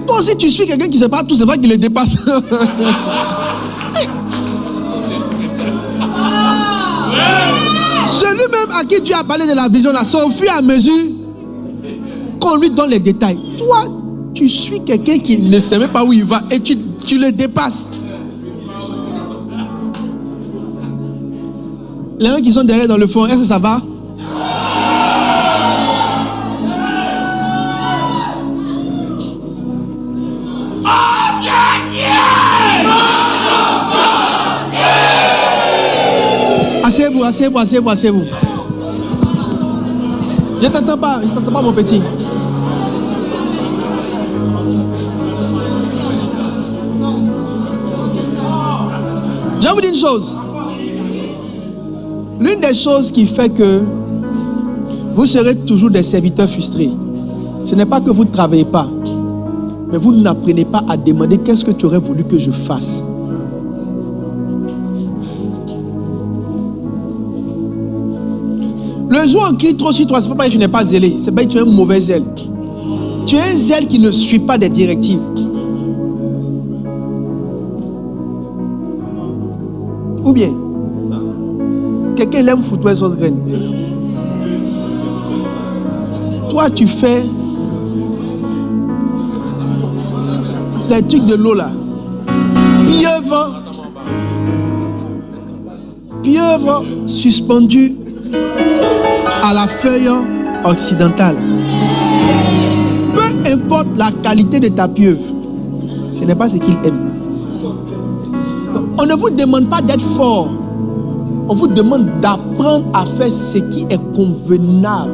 Toi aussi, tu suis quelqu'un qui ne sait pas tout, c'est vrai qu'il le dépasse. Celui-même à qui Dieu a parlé de la vision, là, c'est au fur et à mesure qu'on lui donne les détails. Toi, tu suis quelqu'un qui ne sait même pas où il va et tu le dépasses. Les gens qui sont derrière dans le fond, est-ce que ça va? Asseyez-vous. Je t'entends pas mon petit. Je vais vous dire une chose. L'une des choses qui fait que vous serez toujours des serviteurs frustrés, ce n'est pas que vous ne travaillez pas, mais vous n'apprenez pas à demander qu'est-ce que tu aurais voulu que je fasse. Le jour où on crie trop sur toi, ce n'est pas parce que tu n'es pas zélé, c'est parce que tu as un mauvais zèle. Tu as un zèle qui ne suit pas des directives. Ou bien, quelqu'un l'aime foutre les sauces graines. Toi, tu fais les trucs de l'eau là. Pieuvre suspendue à la feuille occidentale. Peu importe la qualité de ta pieuvre, ce n'est pas ce qu'il aime. Donc, on ne vous demande pas d'être fort. On vous demande d'apprendre à faire ce qui est convenable.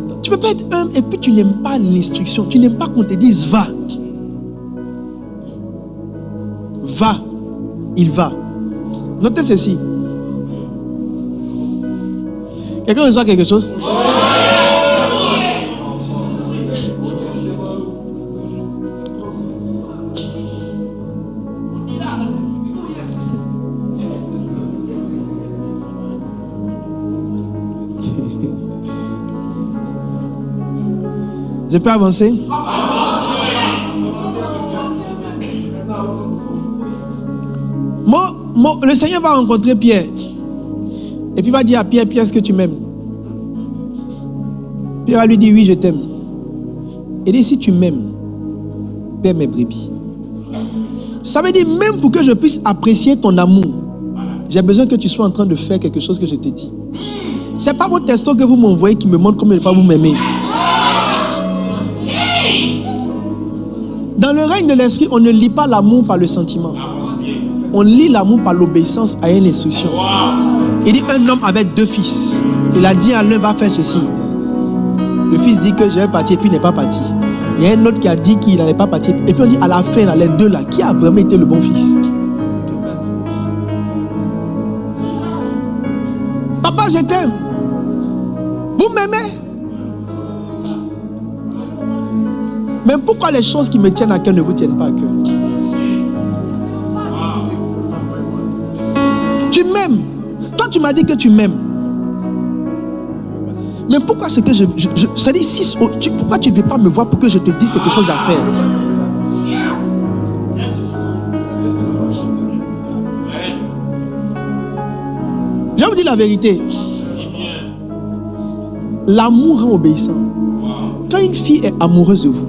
Donc, tu ne peux pas être humble et puis tu n'aimes pas l'instruction. Tu n'aimes pas qu'on te dise va. Va. il va. Notez ceci. Quelqu'un reçoit quelque chose? Je peux avancer? Le Seigneur va rencontrer Pierre. Et puis il va dire à Pierre, Pierre, est-ce que tu m'aimes? Pierre va lui dire, oui, je t'aime. Il dit, si tu m'aimes, paie mes brebis. Ça veut dire, même pour que je puisse apprécier ton amour, j'ai besoin que tu sois en train de faire quelque chose que je te dis. Ce n'est pas votre texto que vous m'envoyez qui me montre combien de fois vous m'aimez. Dans le règne de l'esprit, on ne lit pas l'amour par le sentiment. On lit l'amour par l'obéissance à une instruction. Il dit, un homme avait 2 fils. Il a dit à l'un, va faire ceci. Le fils dit que je vais partir, et puis il n'est pas parti. Il y a un autre qui a dit qu'il n'allait pas partir. Et puis on dit, à la fin, là, les 2 là, qui a vraiment été le bon fils? Papa, je t'aime. Vous m'aimez? Mais pourquoi les choses qui me tiennent à cœur ne vous tiennent pas à cœur? Tu m'aimes. Toi, tu m'as dit que tu m'aimes. Mais pourquoi c'est que ça dit, pourquoi tu ne veux pas me voir pour que je te dise quelque chose à faire? Je vais vous dire la vérité. L'amour rend obéissant. Quand une fille est amoureuse de vous,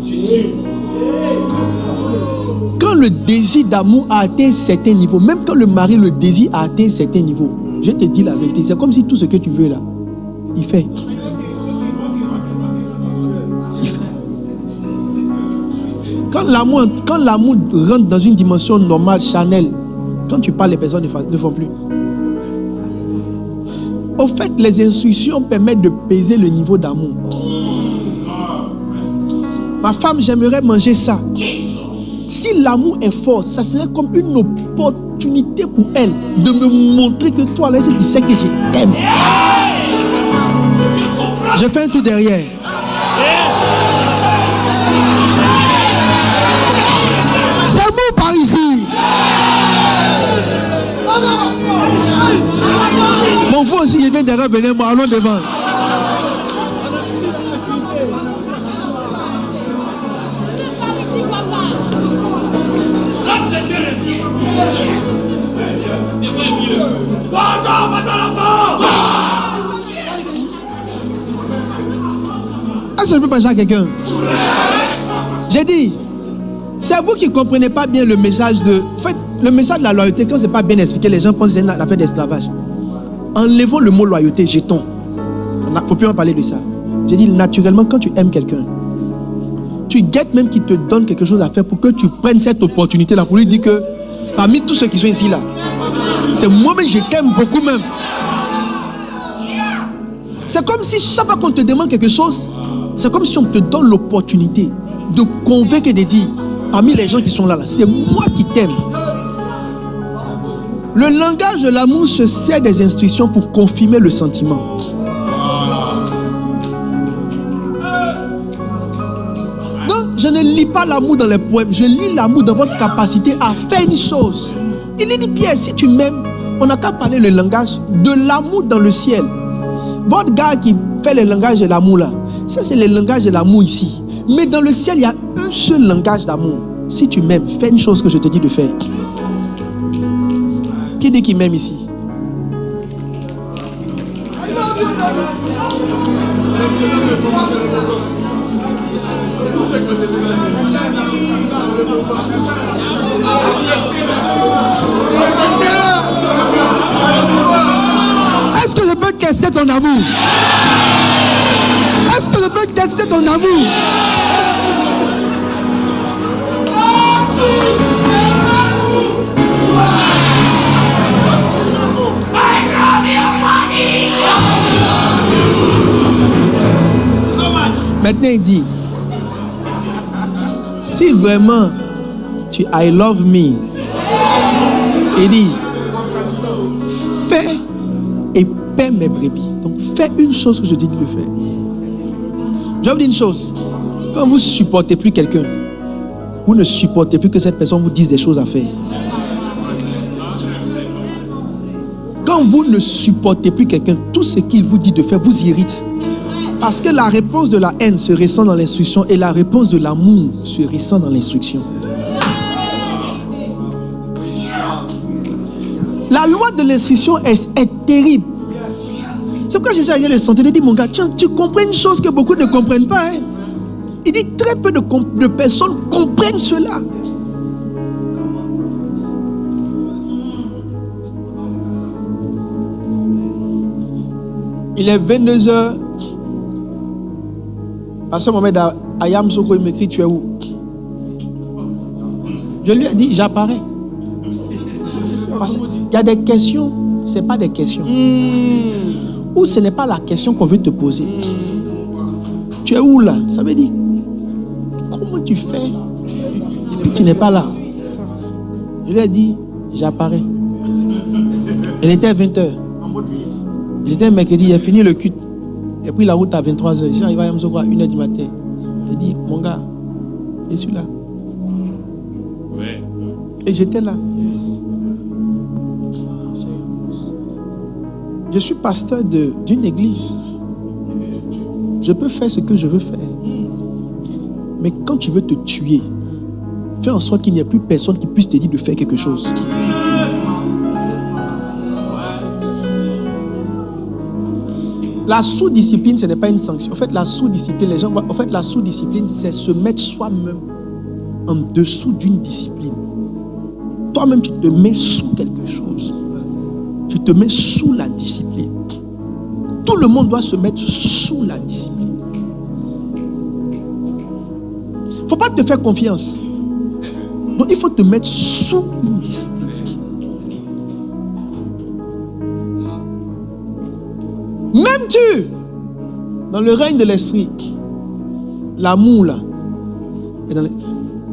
quand le désir d'amour a atteint un certain niveau, même quand le mari, le désir a atteint un certain niveau, je te dis la vérité, c'est comme si tout ce que tu veux là, il fait. Quand l'amour rentre dans une dimension normale, charnelle, quand tu parles, les personnes ne font plus. Au fait, les instructions permettent de peser le niveau d'amour. Ma femme, j'aimerais manger ça. Si l'amour est fort, ça serait comme une opportunité pour elle de me montrer que toi, là, tu sais que je t'aime. Je fais un tour derrière. C'est bon par ici. Bon, vous aussi, je viens derrière, venez moi, allons devant. Est-ce que je peux penser à quelqu'un? J'ai dit, c'est vous qui ne comprenez pas bien le message de... En fait, le message de la loyauté, quand ce n'est pas bien expliqué, les gens pensent que c'est une affaire d'esclavage. Enlevons le mot loyauté, jetons. Il ne faut plus en parler de ça. J'ai dit, naturellement, quand tu aimes quelqu'un, tu guettes même qu'il te donne quelque chose à faire pour que tu prennes cette opportunité-là, pour lui dire que parmi tous ceux qui sont ici, là, c'est moi-même, je t'aime beaucoup même. C'est comme si chaque fois qu'on te demande quelque chose, c'est comme si on te donne l'opportunité de convaincre et de dire, parmi les gens qui sont là, c'est moi qui t'aime. Le langage de l'amour se sert des instructions pour confirmer le sentiment. Donc, je ne lis pas l'amour dans les poèmes, je lis l'amour dans votre capacité à faire une chose. Il dit, Pierre, si tu m'aimes, on n'a qu'à parler le langage de l'amour dans le ciel. Votre gars qui fait le langage de l'amour là, ça c'est le langage de l'amour ici. Mais dans le ciel, il y a un seul langage d'amour. Si tu m'aimes, fais une chose que je te dis de faire. Qui dit qu'il m'aime ici? Est-ce que je peux tester ton amour? Est-ce que je peux tester ton amour? Maintenant il dit, si vraiment tu I love me, Il dit, fais et paie mes brebis. Donc, fais une chose que je te dis de faire. Je vais vous dire une chose. Quand vous ne supportez plus quelqu'un, vous ne supportez plus que cette personne vous dise des choses à faire. Quand vous ne supportez plus quelqu'un, tout ce qu'il vous dit de faire vous irrite. Parce que la réponse de la haine se ressent dans l'instruction et la réponse de l'amour se ressent dans l'instruction. La loi de l'instruction est terrible. C'est pourquoi Jésus a dit le santé. Il dit, mon gars, tu comprends une chose que beaucoup ne comprennent pas. Hein? Il dit, très peu de personnes comprennent cela. Il est 22h. Pasteur Mohamed Ayam Soko, il m'écrit, tu es où? Je lui ai dit, j'apparais. Il y a des questions, ce n'est pas des questions. Ou ce n'est pas la question qu'on veut te poser. Tu es où là? Ça veut dire, comment tu fais? Et puis tu n'es pas là. Je lui ai dit, j'apparais. Il était 20h. J'étais mercredi, il a fini le culte. Et puis la route à 23h. Je suis arrivé à Yamsoko à 1h du matin. J'ai dit, mon gars, je suis là. Ouais. Et j'étais là. Je suis pasteur d'une église. Je peux faire ce que je veux faire. Mais quand tu veux te tuer, fais en sorte qu'il n'y ait plus personne qui puisse te dire de faire quelque chose. La sous-discipline, ce n'est pas une sanction. En fait, la sous-discipline, les gens voient, en fait, la sous-discipline, c'est se mettre soi-même en dessous d'une discipline. Toi-même, tu te mets sous quelque chose. Tu te mets sous la discipline. Tout le monde doit se mettre sous la discipline. Il ne faut pas te faire confiance. Non, il faut te mettre sous une discipline. Même tu, dans le règne de l'esprit, l'amour là,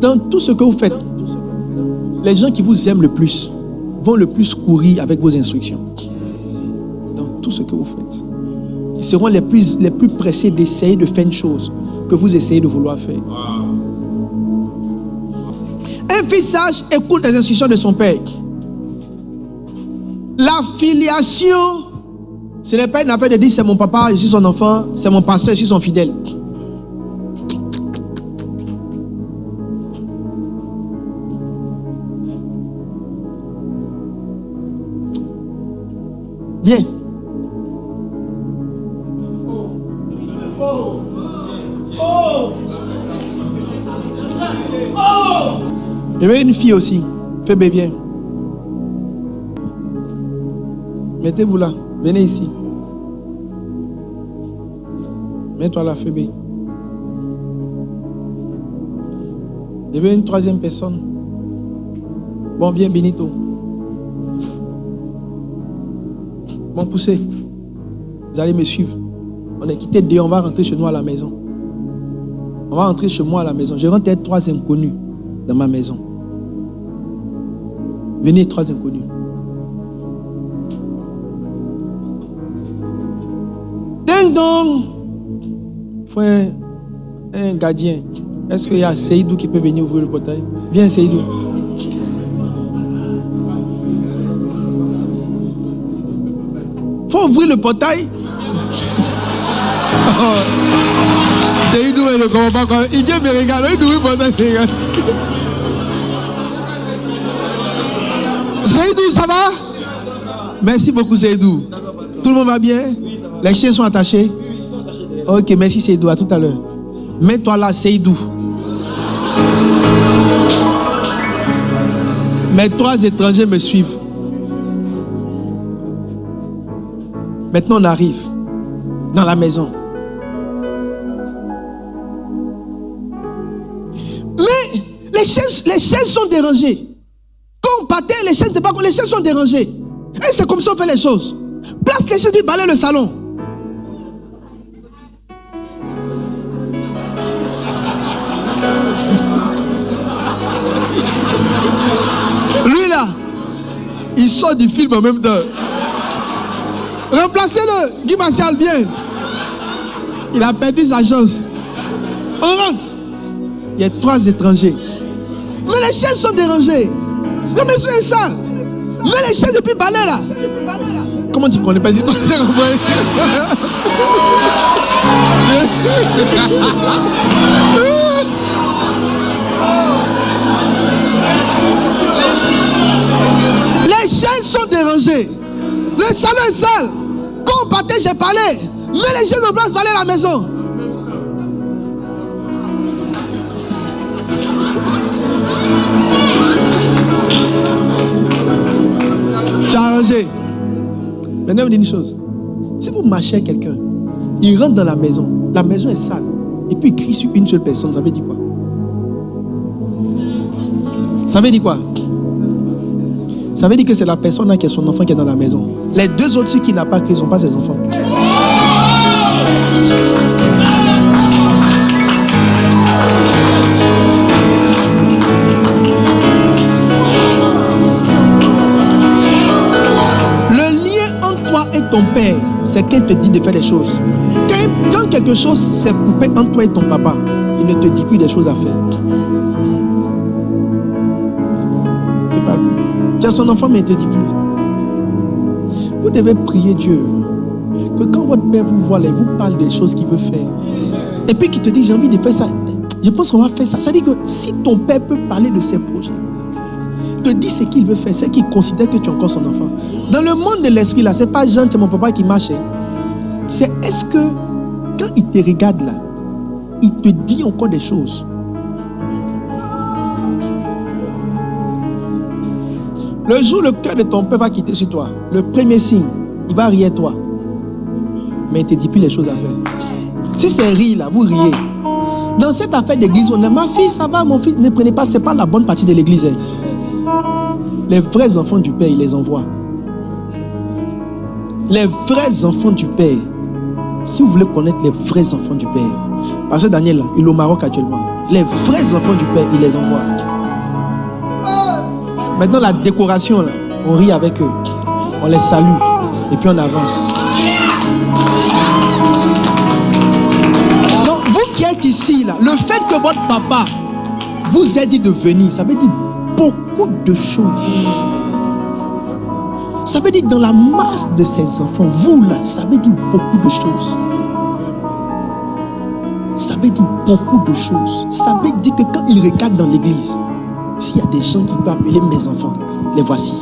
dans tout ce que vous faites, les gens qui vous aiment le plus vont le plus courir avec vos instructions. Dans tout ce que vous faites, ils seront les plus pressés d'essayer de faire une chose que vous essayez de vouloir faire. Un fils sage écoute les instructions de son père. La filiation, ce n'est pas une affaire de dire c'est mon papa, je suis son enfant, c'est mon pasteur, je suis son fidèle. Viens. Il y avait une fille aussi. Fébé, viens. Mettez-vous là. Venez ici. Mets-toi là, Fébé. Il y avait une troisième personne. Bon, viens, Benito. Bon, poussez. Vous allez me suivre. On est quitté deux, on va rentrer chez nous à la maison. On va rentrer chez moi à la maison. Je rentre avec trois inconnus dans ma maison. Venez, trois inconnus. Ding dong! Il faut un gardien. Est-ce qu'il y a Seydou qui peut venir ouvrir le portail? Viens, Seydou. Faut ouvrir le portail. Seydou, il ne comprend pas. Il vient me regarder. Il ouvre le portail. Seydou, ça va? Merci beaucoup, Seydou. Tout le monde va bien? Les chiens sont attachés? Ok, merci Seydou, à tout à l'heure. Mets-toi là, Seydou. Mes trois étrangers me suivent. Maintenant, on arrive dans la maison. Mais les chaises sont dérangées. Quand on partait, les chaises sont dérangées. Et c'est comme ça qu'on fait les choses. Place les chaises et balaye le salon. Lui là, Il sort du film en même temps. Remplacez-le. Guy Martial, viens. Il a perdu sa chance. On rentre. Il y a 3 étrangers. Mais les chaises sont dérangées. La maison est sale. Mais les chaises et puis balai là. Comment tu connais pas si tu sais renvoyer? Les chaises sont dérangées. Le salon est sale. Quand on partait, j'ai parlé. Mais les chaises en place valaient la maison. Tu as arrangé. Maintenant, je vous dis une chose. Si vous marchez avec quelqu'un, il rentre dans la maison est sale, et puis il crie sur une seule personne, ça veut dire quoi? Ça veut dire quoi? Ça veut dire que c'est la personne là qui a son enfant qui est dans la maison. Les 2 autres, ceux qui n'ont pas crié, ne sont pas ses enfants. Et ton père, c'est qu'il te dit de faire des choses. Quand quelque chose s'est coupé entre toi et ton papa, il ne te dit plus des choses à faire. Tu as son enfant, mais il ne te dit plus. Vous devez prier Dieu que quand votre père vous voit, il vous parle des choses qu'il veut faire. Et puis qu'il te dit, j'ai envie de faire ça. Je pense qu'on va faire ça. Ça veut dire que si ton père peut parler de ses projets, te dit ce qu'il veut faire, c'est qu'il considère que tu es encore son enfant. Dans le monde de l'esprit, là, c'est pas Jean, c'est mon papa qui marche. C'est est-ce que quand il te regarde là, il te dit encore des choses. Le jour où le cœur de ton père va quitter sur toi, le premier signe, il va rire toi. Mais il ne te dit plus les choses à faire. Si c'est rire là, vous riez. Dans cette affaire d'église, on dit, ma fille, ça va, mon fils, ne prenez pas, c'est pas la bonne partie de l'église. Les vrais enfants du Père, il les envoie. Les vrais enfants du Père, si vous voulez connaître les vrais enfants du Père, parce que Daniel, il est au Maroc actuellement, les vrais enfants du Père, il les envoie. Maintenant, la décoration, là, on rit avec eux, on les salue, et puis on avance. Donc, vous qui êtes ici, là, le fait que votre papa vous ait dit de venir, ça veut dire beaucoup de choses. Ça veut dire dans la masse de ses enfants, vous là, ça veut dire beaucoup de choses. Ça veut dire beaucoup de choses. Ça veut dire que quand il regarde dans l'église, s'il y a des gens qui peuvent appeler mes enfants, les voici.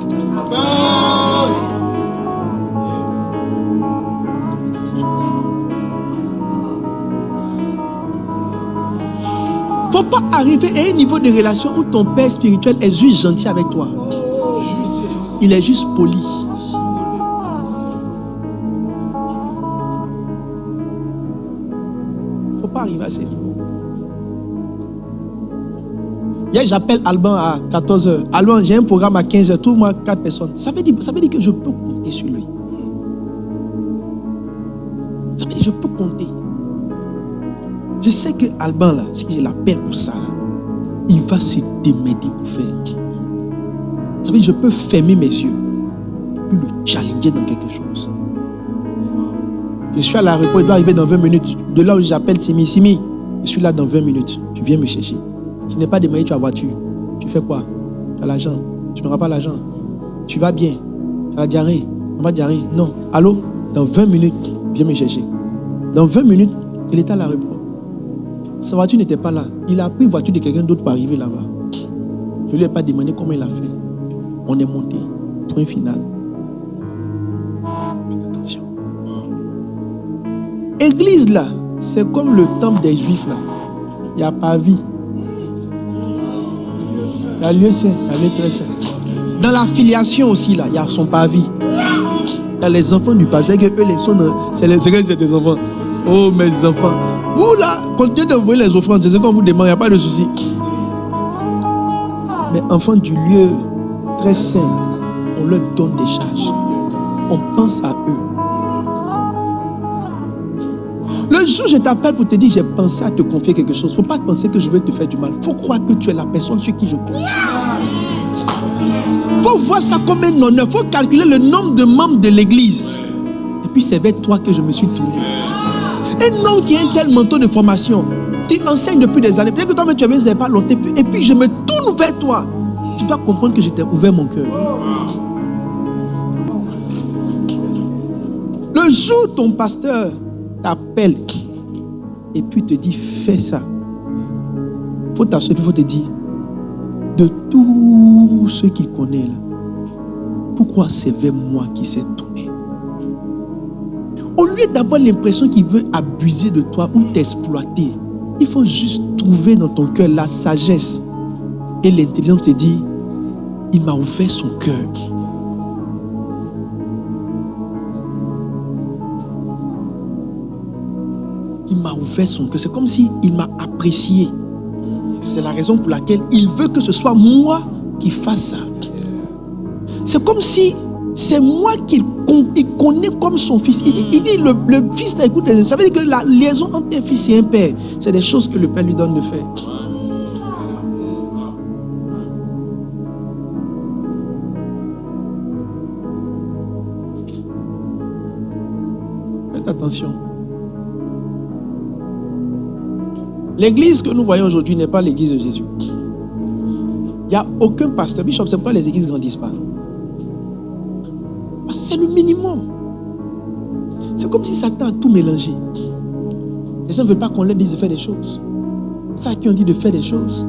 Il ne faut pas arriver à un niveau de relation où ton père spirituel est juste gentil avec toi. Il est juste poli. Il ne faut pas arriver à ce niveau. Hier, j'appelle Alban à 14h. Alban, j'ai un programme à 15h. Tout le monde, 4 personnes. Ça veut dire que je peux compter sur lui. Ça veut dire que je peux compter. Je sais que Alban, là, si je l'appelle pour ça, là, il va se démerder pour faire. Ça veut dire que je peux fermer mes yeux et le challenger dans quelque chose. Je suis à l'aéroport, il doit arriver dans 20 minutes. De là où j'appelle Simi, Simi, je suis là dans 20 minutes. Tu viens me chercher. Tu n'es pas démarré, tu as voiture. Tu fais quoi? Tu as l'argent. Tu n'auras pas l'argent. Tu vas bien. Tu as la diarrhée. On va diarrhée. Non. Allô? Dans 20 minutes, viens me chercher. Dans 20 minutes, il était à l'aéroport. Sa voiture n'était pas là. Il a pris la voiture de quelqu'un d'autre pour arriver là-bas. Je ne lui ai pas demandé comment il a fait. On est monté. Point final. Attention. Église là, c'est comme le temple des Juifs là. Il n'y a pas vie. Il y a lieu saint, il y a lieu très saint. Dans la filiation aussi là, il y a son parvis. Il y a les enfants du parvis. C'est que eux, c'est des enfants. Oh mes enfants. Vous là, continuez d'envoyer les offrandes. C'est ce qu'on vous demande, il n'y a pas de souci. Mais enfants du lieu très saint, on leur donne des charges. On pense à eux. Le jour où je t'appelle pour te dire j'ai pensé à te confier quelque chose, il ne faut pas penser que je vais te faire du mal. Il faut croire que tu es la personne sur qui je compte. Il faut faut voir ça comme un honneur. Il faut calculer le nombre de membres de l'église. Et puis c'est vers toi que je me suis tourné. Un homme qui a un tel manteau de formation, tu enseignes depuis des années. Peut-être que toi-même tu n'avais pas longtemps. Et puis je me tourne vers toi. Tu dois comprendre que je t'ai ouvert mon cœur. Le jour où ton pasteur t'appelle et puis te dit fais ça, il faut t'asseoir et il faut te dire de tous ceux qu'il connaît là, pourquoi c'est vers moi qui s'est tourné? Au lieu d'avoir l'impression qu'il veut abuser de toi ou t'exploiter, il faut juste trouver dans ton cœur la sagesse et l'intelligence de te dire il m'a ouvert son cœur. Il m'a ouvert son cœur. C'est comme si il m'a apprécié. C'est la raison pour laquelle il veut que ce soit moi qui fasse ça. C'est comme si c'est moi qu'il connaît comme son fils. Il dit le fils t'écoute. Ça veut dire que la liaison entre un fils et un père, c'est des choses que le père lui donne de faire. Faites attention. L'église que nous voyons aujourd'hui n'est pas l'église de Jésus. Il n'y a aucun pasteur. Bishop, c'est pourquoi les églises ne grandissent pas. C'est le minimum. C'est comme si Satan a tout mélangé. Les gens ne veulent pas qu'on leur dise de faire des choses. C'est à qui on dit de faire des choses.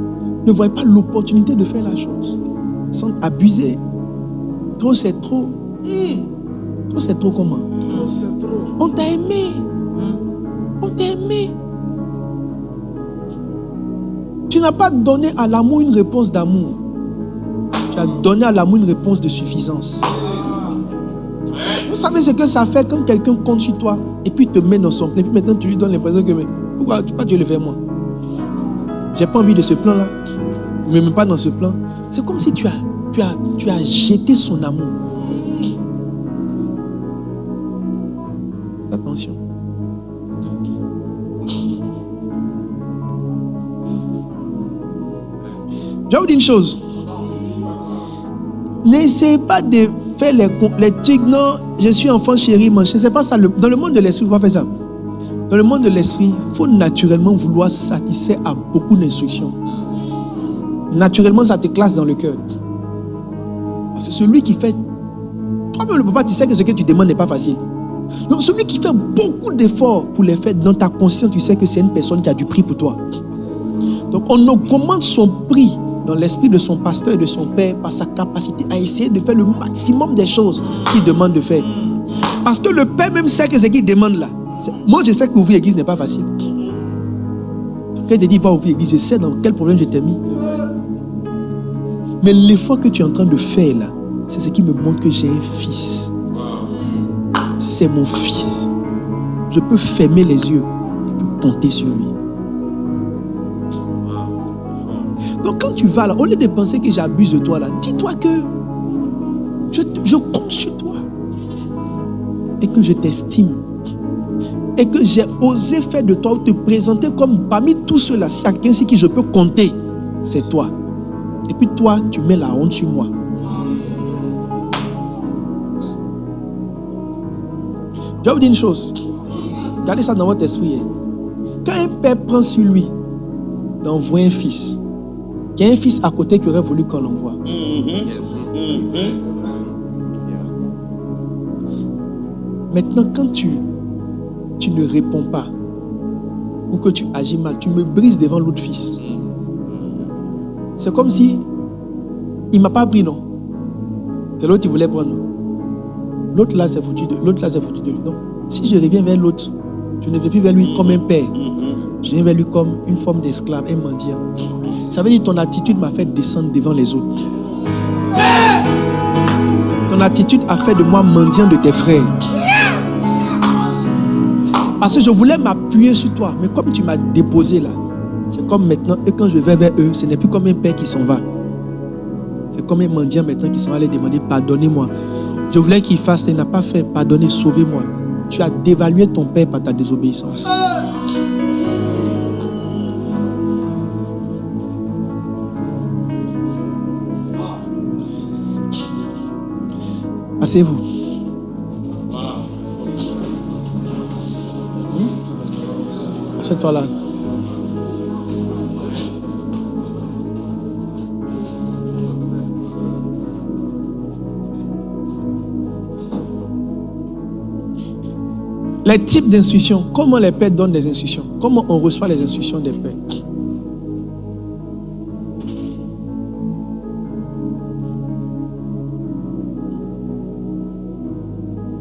Ne voient pas l'opportunité de faire la chose. Ils sont abusés. Trop c'est trop. Trop c'est trop comment? Trop c'est trop. On t'a aimé. On t'a aimé. Tu n'as pas donné à l'amour une réponse d'amour. Tu as donné à l'amour une réponse de suffisance. Vous savez ce que ça fait quand quelqu'un compte sur toi et puis te met dans son plan. Et puis maintenant tu lui donnes l'impression que pourquoi tu le fais moi? J'ai pas envie de ce plan-là. Mais même pas dans ce plan. C'est comme si tu as jeté son amour. Attention. Je vais vous dire une chose. N'essayez pas de faire les trucs. Non, je suis enfant chéri, mon chéri. C'est pas ça. Dans le monde de l'esprit, il ne faut pas faire ça. Dans le monde de l'esprit, il faut naturellement vouloir satisfaire à beaucoup d'instructions. Naturellement, ça te classe dans le cœur. Parce que celui qui fait... Toi-même, le papa, tu sais que ce que tu demandes n'est pas facile. Donc, celui qui fait beaucoup d'efforts pour les faire, dans ta conscience, tu sais que c'est une personne qui a du prix pour toi. Donc, on augmente son prix dans l'esprit de son pasteur et de son père par sa capacité à essayer de faire le maximum des choses qu'il demande de faire. Parce que le père même sait que ce qu'il demande là. Moi, je sais qu'ouvrir l'église n'est pas facile. Quand il te dit va ouvrir l'église, je sais dans quel problème je t'ai mis. Mais l'effort que tu es en train de faire là, c'est ce qui me montre que j'ai un fils. C'est mon fils. Je peux fermer les yeux et puis compter sur lui. Donc quand tu vas là, au lieu de penser que j'abuse de toi là, dis-toi que je compte sur toi. Et que je t'estime. Et que j'ai osé faire de toi ou te présenter comme parmi tous ceux-là. S'il y a quelqu'un sur qui je peux compter, c'est toi. Et puis toi, tu mets la honte sur moi. Je vais vous dire une chose. Gardez ça dans votre esprit. Quand un père prend sur lui d'envoyer un fils, qu'il y a un fils à côté qui aurait voulu qu'on l'envoie. Maintenant, quand tu ne réponds pas ou que tu agis mal, tu me brises devant l'autre fils. C'est comme si il ne m'a pas pris, non. C'est l'autre qui voulait prendre. L'autre là, c'est foutu de lui. Donc, si je reviens vers l'autre, je ne vais plus vers lui comme un père. Je viens vers lui comme une forme d'esclave, un mendiant. Ça veut dire que ton attitude m'a fait descendre devant les autres. Ton attitude a fait de moi mendiant de tes frères. Parce que je voulais m'appuyer sur toi. Mais comme tu m'as déposé là, c'est comme maintenant, et quand je vais vers eux, ce n'est plus comme un père qui s'en va. C'est comme un mendiant maintenant qui s'en va aller demander pardonnez-moi. Je voulais qu'il fasse, il n'a pas fait, pardonnez, sauvez-moi. Tu as dévalué ton père par ta désobéissance. Asseyez-vous. Assieds-toi là. Les types d'instructions. Comment les pères donnent des instructions? Comment on reçoit les instructions des pères?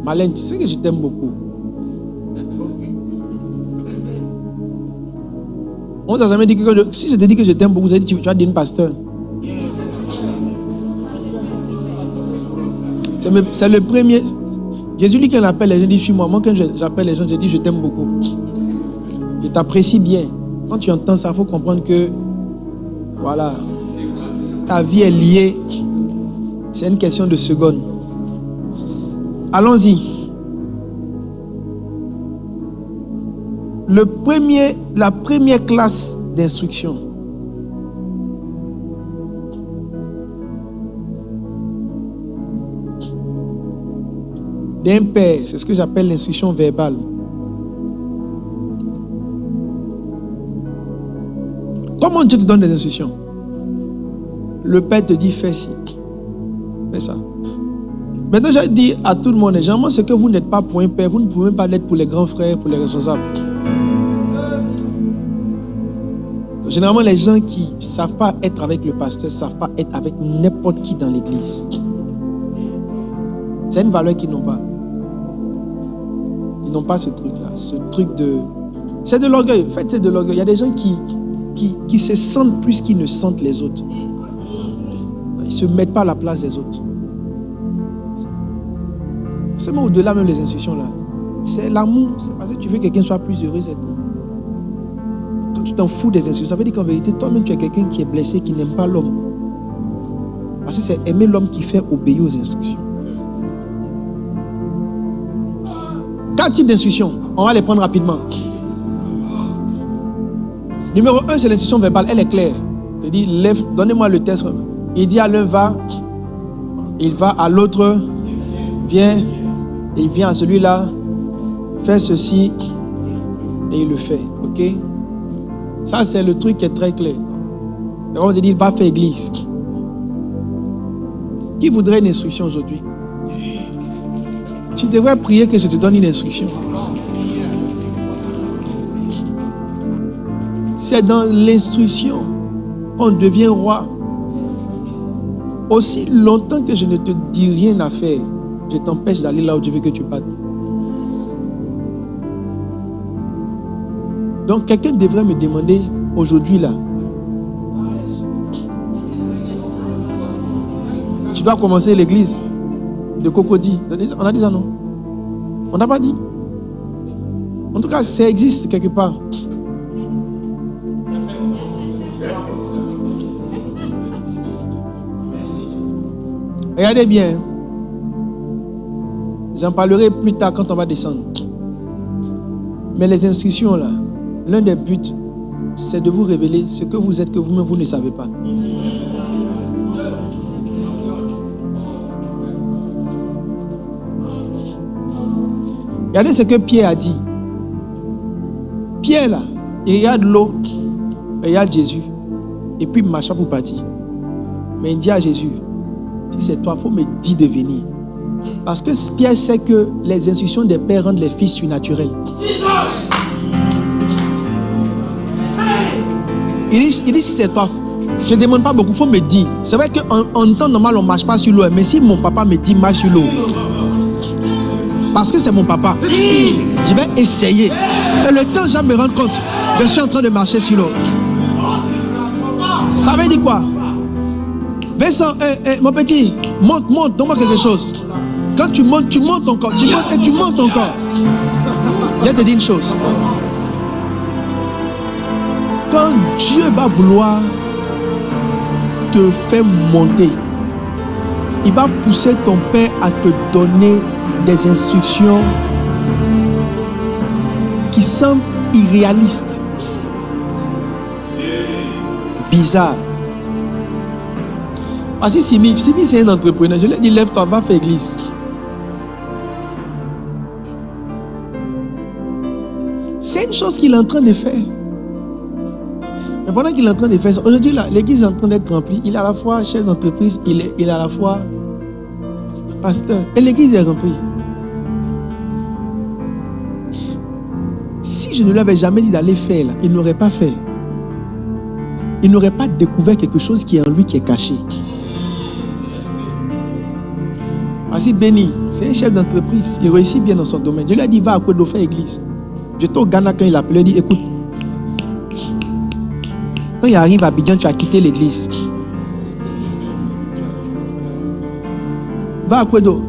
Marlène, tu sais que je t'aime beaucoup. On ne t'a jamais dit que si je te dis que je t'aime beaucoup, vous avez dit tu vas devenir pasteur. C'est le premier. Jésus dit qu'on appelle les gens, dit suis-moi. Moi, quand j'appelle les gens, je dis je t'aime beaucoup. Je t'apprécie bien. Quand tu entends ça, il faut comprendre que voilà, ta vie est liée. C'est une question de seconde. Allons-y. La première classe d'instruction. D'un père, c'est ce que j'appelle l'instruction verbale. Comment Dieu te donne des instructions? Le père te dit fais ci, fais ça. Maintenant, je dis à tout le monde, généralement, ce que vous n'êtes pas pour un père, vous ne pouvez même pas l'être pour les grands frères, pour les responsables. Donc, généralement, les gens qui ne savent pas être avec le pasteur, ne savent pas être avec n'importe qui dans l'église. C'est une valeur qu'ils n'ont pas. Ils n'ont pas ce truc-là. Ce truc de... C'est de l'orgueil. En fait, c'est de l'orgueil. Il y a des gens qui se sentent plus qu'ils ne sentent les autres. Ils ne se mettent pas à la place des autres. C'est même au-delà même des instructions là. C'est l'amour. C'est parce que tu veux que quelqu'un soit plus heureux, c'est tout. Quand tu t'en fous des instructions, ça veut dire qu'en vérité, toi-même tu es quelqu'un qui est blessé, qui n'aime pas l'homme. Parce que c'est aimer l'homme qui fait obéir aux instructions. 4 types d'instructions. On va les prendre rapidement. Numéro 1, c'est l'instruction verbale. Elle est claire. Il dit, lève, donnez-moi le texte. Il dit à l'un va, il va, à l'autre viens, et il vient à celui-là, fais ceci, et il le fait. Ok? Ça, c'est le truc qui est très clair. Et on te dit, va faire église. Qui voudrait une instruction aujourd'hui? Tu devrais prier que je te donne une instruction. C'est dans l'instruction qu'on devient roi. Aussi longtemps que je ne te dis rien à faire, je t'empêche d'aller là où tu veux que tu partes. Donc quelqu'un devrait me demander aujourd'hui là. Tu dois commencer l'église de Cocody. On a dit ça, non? On n'a pas dit. En tout cas, ça existe quelque part. Regardez bien. J'en parlerai plus tard quand on va descendre. Mais les instructions là, l'un des buts, c'est de vous révéler ce que vous êtes, que vous-même vous ne savez pas. Regardez ce que Pierre a dit. Pierre là, il regarde l'eau, il regarde Jésus, et puis il marche pour partir. Mais il dit à Jésus, si c'est toi, il faut me dire de venir. Parce que Pierre sait que les instructions des pères rendent les fils surnaturels. Il dit si c'est toi, je ne demande pas beaucoup, il faut me dire. C'est vrai qu'en temps normal, on ne marche pas sur l'eau. Mais si mon papa me dit marche sur l'eau, parce que c'est mon papa, je vais essayer. Et le temps, je me rends compte, je suis en train de marcher sur l'eau. Ça veut dire quoi? Vincent, mon petit, monte, donne-moi quelque chose. Quand tu montes encore. Tu montes et tu montes encore. Je vais te dire une chose. Quand Dieu va vouloir te faire monter, il va pousser ton père à te donner des instructions qui semblent irréalistes, bizarres. Parce que Simi c'est un entrepreneur. Je lui ai dit, lève-toi, va faire église. C'est une chose qu'il est en train de faire. Mais pendant qu'il est en train de faire ça, aujourd'hui, l'église est en train d'être remplie. Il est à la fois chef d'entreprise, il est à la fois pasteur. Et l'église est remplie. Si je ne lui avais jamais dit d'aller faire, là, il n'aurait pas fait. Il n'aurait pas découvert quelque chose qui est en lui, qui est caché. Voici Béni, c'est un chef d'entreprise. Il réussit bien dans son domaine. Je lui ai dit, va à Kwedo faire église. J'étais au Ghana quand il appelait, il dit, écoute, quand il arrive à Abidjan, tu as quitté l'église. Va à Kwedo.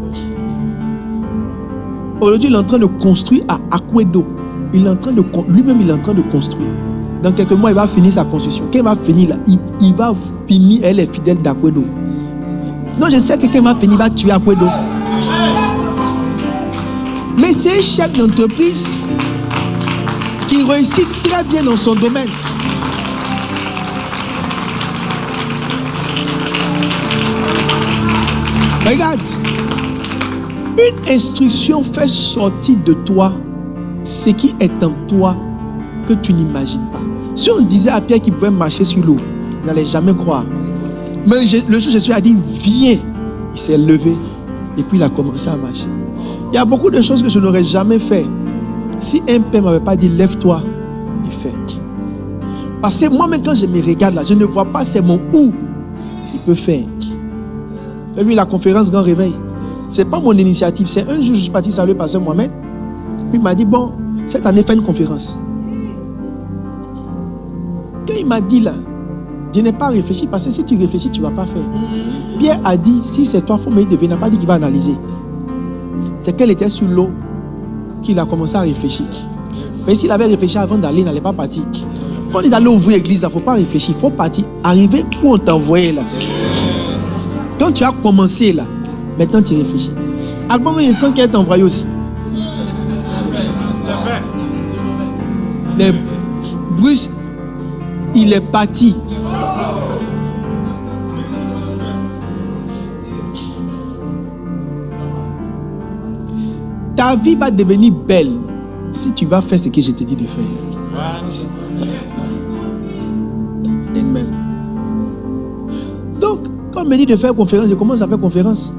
Aujourd'hui, il est en train de construire à Akwedo. Lui-même, il est en train de construire. Dans quelques mois, il va finir sa construction. Quand il va finir là, il va finir, elle est fidèle d'Akwedo. Non, je sais que quand il va finir, il va tuer Akwedo. Mais c'est un chef d'entreprise qui réussit très bien dans son domaine. Regarde, une instruction fait sortir de toi ce qui est en toi que tu n'imagines pas. Si on disait à Pierre qu'il pouvait marcher sur l'eau, il n'allait jamais croire. Mais le jour où Jésus a dit, viens, il s'est levé et puis il a commencé à marcher. Il y a beaucoup de choses que je n'aurais jamais fait si un père ne m'avait pas dit, lève-toi et fais. Parce que moi-même, quand je me regarde là, je ne vois pas c'est mon où qui peut faire. Tu as vu la conférence Grand Réveil? Ce n'est pas mon initiative. C'est un jour, je suis parti saluer le pasteur Mohamed. Puis il m'a dit, bon, cette année, fais une conférence. Quand il m'a dit là, je n'ai pas réfléchi parce que si tu réfléchis, tu ne vas pas faire. Pierre a dit, si c'est toi, il faut me dire, il n'a pas dit qu'il va analyser. C'est qu'elle était sur l'eau qu'il a commencé à réfléchir. Mais s'il avait réfléchi avant d'aller, il n'allait pas partir. Quand on est d'aller ouvrir l'église, il ne faut pas réfléchir, il faut partir. Arriver où on t'envoyait là. Quand tu as commencé là, maintenant tu réfléchis. Album, il sent qu'elle t'envoie aussi. Mais Bruce, il est parti. Ta vie va devenir belle si tu vas faire ce que je te dis de faire. Amen. Donc, quand on me dit de faire conférence, je commence à faire conférence.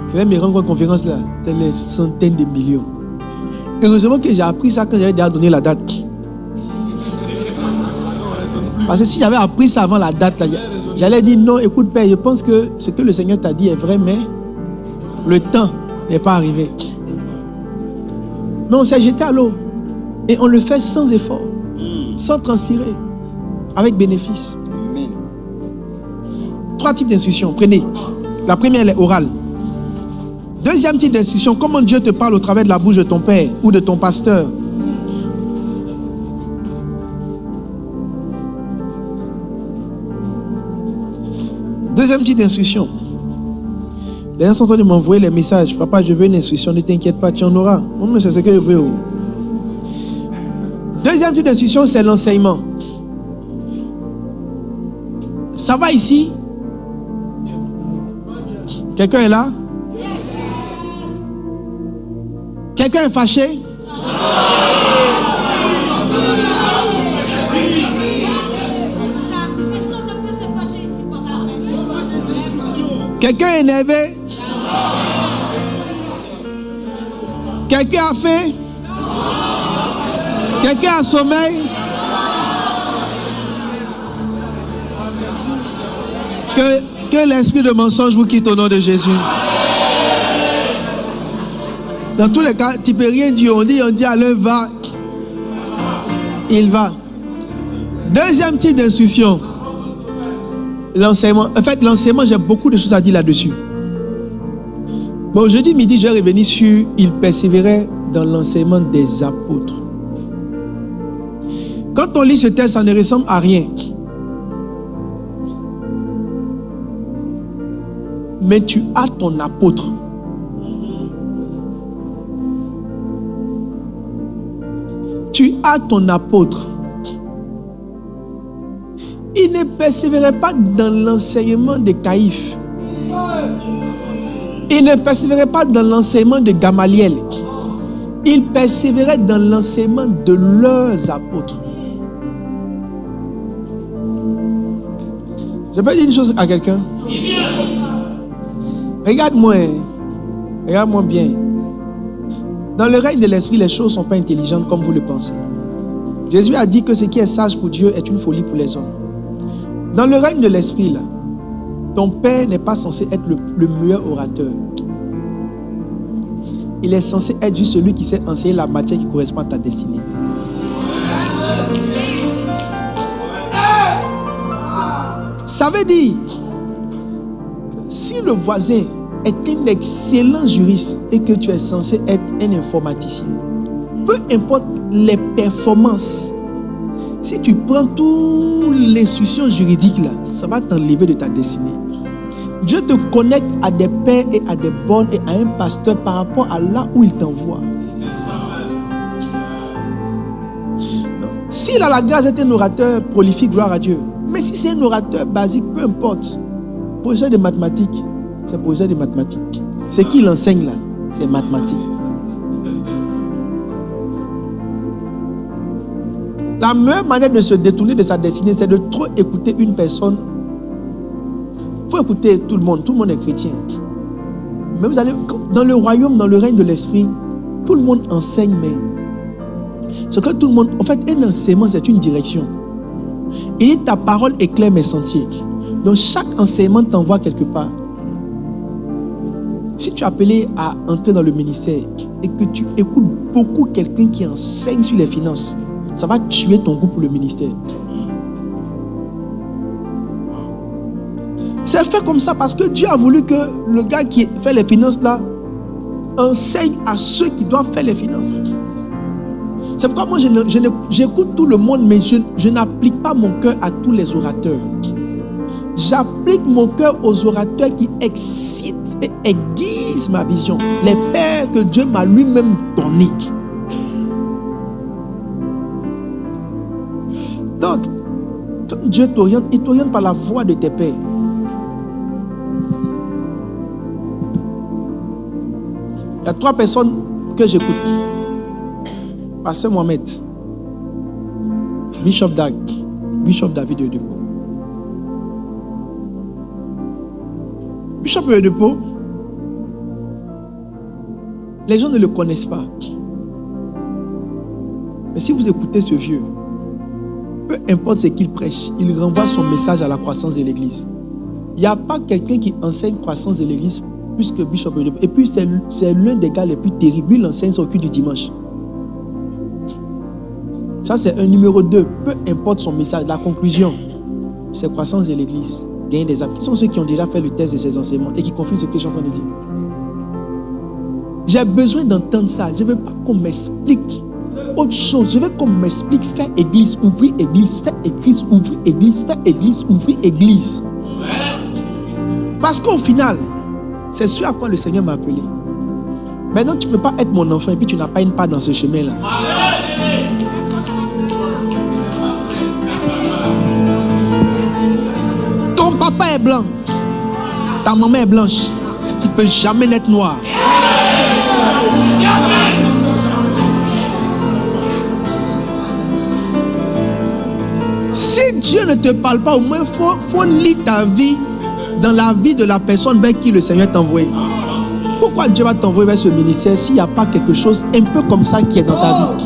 C'est là mes grandes conférences là, c'est les centaines de millions. Heureusement que j'ai appris ça quand j'avais déjà donné la date. Parce que si j'avais appris ça avant la date, là, j'allais dire non, écoute Père, je pense que ce que le Seigneur t'a dit est vrai, mais le temps n'est pas arrivé. Mais on s'est jeté à l'eau. Et on le fait sans effort, sans transpirer, avec bénéfice. 3 types d'instructions. Prenez. La première, elle est orale. Deuxième type d'instruction, comment Dieu te parle au travers de la bouche de ton père ou de ton pasteur. Deuxième type d'instruction. Les gens sont en train de m'envoyer les messages. Papa, je veux une instruction, ne t'inquiète pas, tu en auras. Moi, c'est ce que je veux. Deuxième type d'instruction, c'est l'enseignement. Ça va ici? Quelqu'un est là? Quelqu'un est fâché? Quelqu'un est énervé? Quelqu'un a faim? Quelqu'un a sommeil? Que l'esprit de mensonge vous quitte au nom de Jésus. Dans tous les cas, tu ne peux rien dire. On dit à l'un va. Il va. Deuxième type d'instruction. L'enseignement. En fait, l'enseignement, j'ai beaucoup de choses à dire là-dessus. Bon, aujourd'hui midi, je vais revenir sur il persévérait dans l'enseignement des apôtres. Quand on lit ce texte, ça ne ressemble à rien. Mais tu as ton apôtre. Tu as ton apôtre. Il ne persévérait pas dans l'enseignement de Caïphe. Il ne persévérait pas dans l'enseignement de Gamaliel. Ils persévéraient dans l'enseignement de leurs apôtres. Je peux dire une chose à quelqu'un? Regarde-moi bien. Dans le règne de l'esprit, les choses ne sont pas intelligentes comme vous le pensez. Jésus a dit que ce qui est sage pour Dieu est une folie pour les hommes. Dans le règne de l'esprit, là, ton père n'est pas censé être le meilleur orateur. Il est censé être juste celui qui sait enseigner la matière qui correspond à ta destinée. Ça veut dire, si le voisin est un excellent juriste et que tu es censé être un informaticien, peu importe les performances, si tu prends toutes les institutions juridiques là, ça va t'enlever de ta destinée. Dieu te connecte à des pères et à des bonnes et à un pasteur par rapport à là où il t'envoie. S'il a la grâce d'être un orateur prolifique, gloire à Dieu. Mais si c'est un orateur basique, peu importe. Professeur de mathématiques, c'est professeur de mathématiques. Ce qu'il enseigne là, c'est mathématiques. La meilleure manière de se détourner de sa destinée, c'est de trop écouter une personne. Il faut écouter tout le monde est chrétien. Mais vous allez, dans le royaume, dans le règne de l'esprit, tout le monde enseigne, mais ce que tout le monde, en fait, un enseignement, c'est une direction. Et ta parole éclaire mes sentiers. Donc chaque enseignement t'envoie quelque part. Si tu es appelé à entrer dans le ministère et que tu écoutes beaucoup quelqu'un qui enseigne sur les finances, ça va tuer ton goût pour le ministère. C'est fait comme ça parce que Dieu a voulu que le gars qui fait les finances là enseigne à ceux qui doivent faire les finances. C'est pourquoi moi j'écoute tout le monde, mais je n'applique pas mon cœur à tous les orateurs. J'applique mon cœur aux orateurs qui excitent et aiguisent ma vision. Les pères que Dieu m'a lui-même donnés. Donc, quand Dieu t'oriente, il t'oriente par la voix de tes pères. Il y a 3 personnes que j'écoute. Pasteur Mohamed, Bishop David Oyedepo. Bishop Oyedepo, les gens ne le connaissent pas. Mais si vous écoutez ce vieux, peu importe ce qu'il prêche, il renvoie son message à la croissance de l'église. Il n'y a pas quelqu'un qui enseigne croissance de l'église plus que Bishop Oyedepo. Et puis c'est l'un des gars les plus terribles. Il enseigne son culte du dimanche. Ça, c'est un numéro 2. Peu importe son message, la conclusion, c'est croissance de l'église, gagner des âmes. Qui sont ceux qui ont déjà fait le test de ces enseignements et qui confirment ce que je suis en train de dire? J'ai besoin d'entendre ça. Je ne veux pas qu'on m'explique autre chose. Je veux qu'on m'explique faire église, ouvrir église, faire église, ouvrir église, faire église, ouvrir église. Parce qu'au final, c'est ce à quoi le Seigneur m'a appelé. Maintenant, tu ne peux pas être mon enfant et puis tu n'as pas une part dans ce chemin-là. Ton papa est blanc, ta maman est blanche, tu ne peux jamais être noir. Si Dieu ne te parle pas, au moins il faut lire ta vie dans la vie de la personne vers qui le Seigneur t'a envoyé. Pourquoi Dieu va t'envoyer vers ce ministère s'il n'y a pas quelque chose un peu comme ça qui est dans ta vie?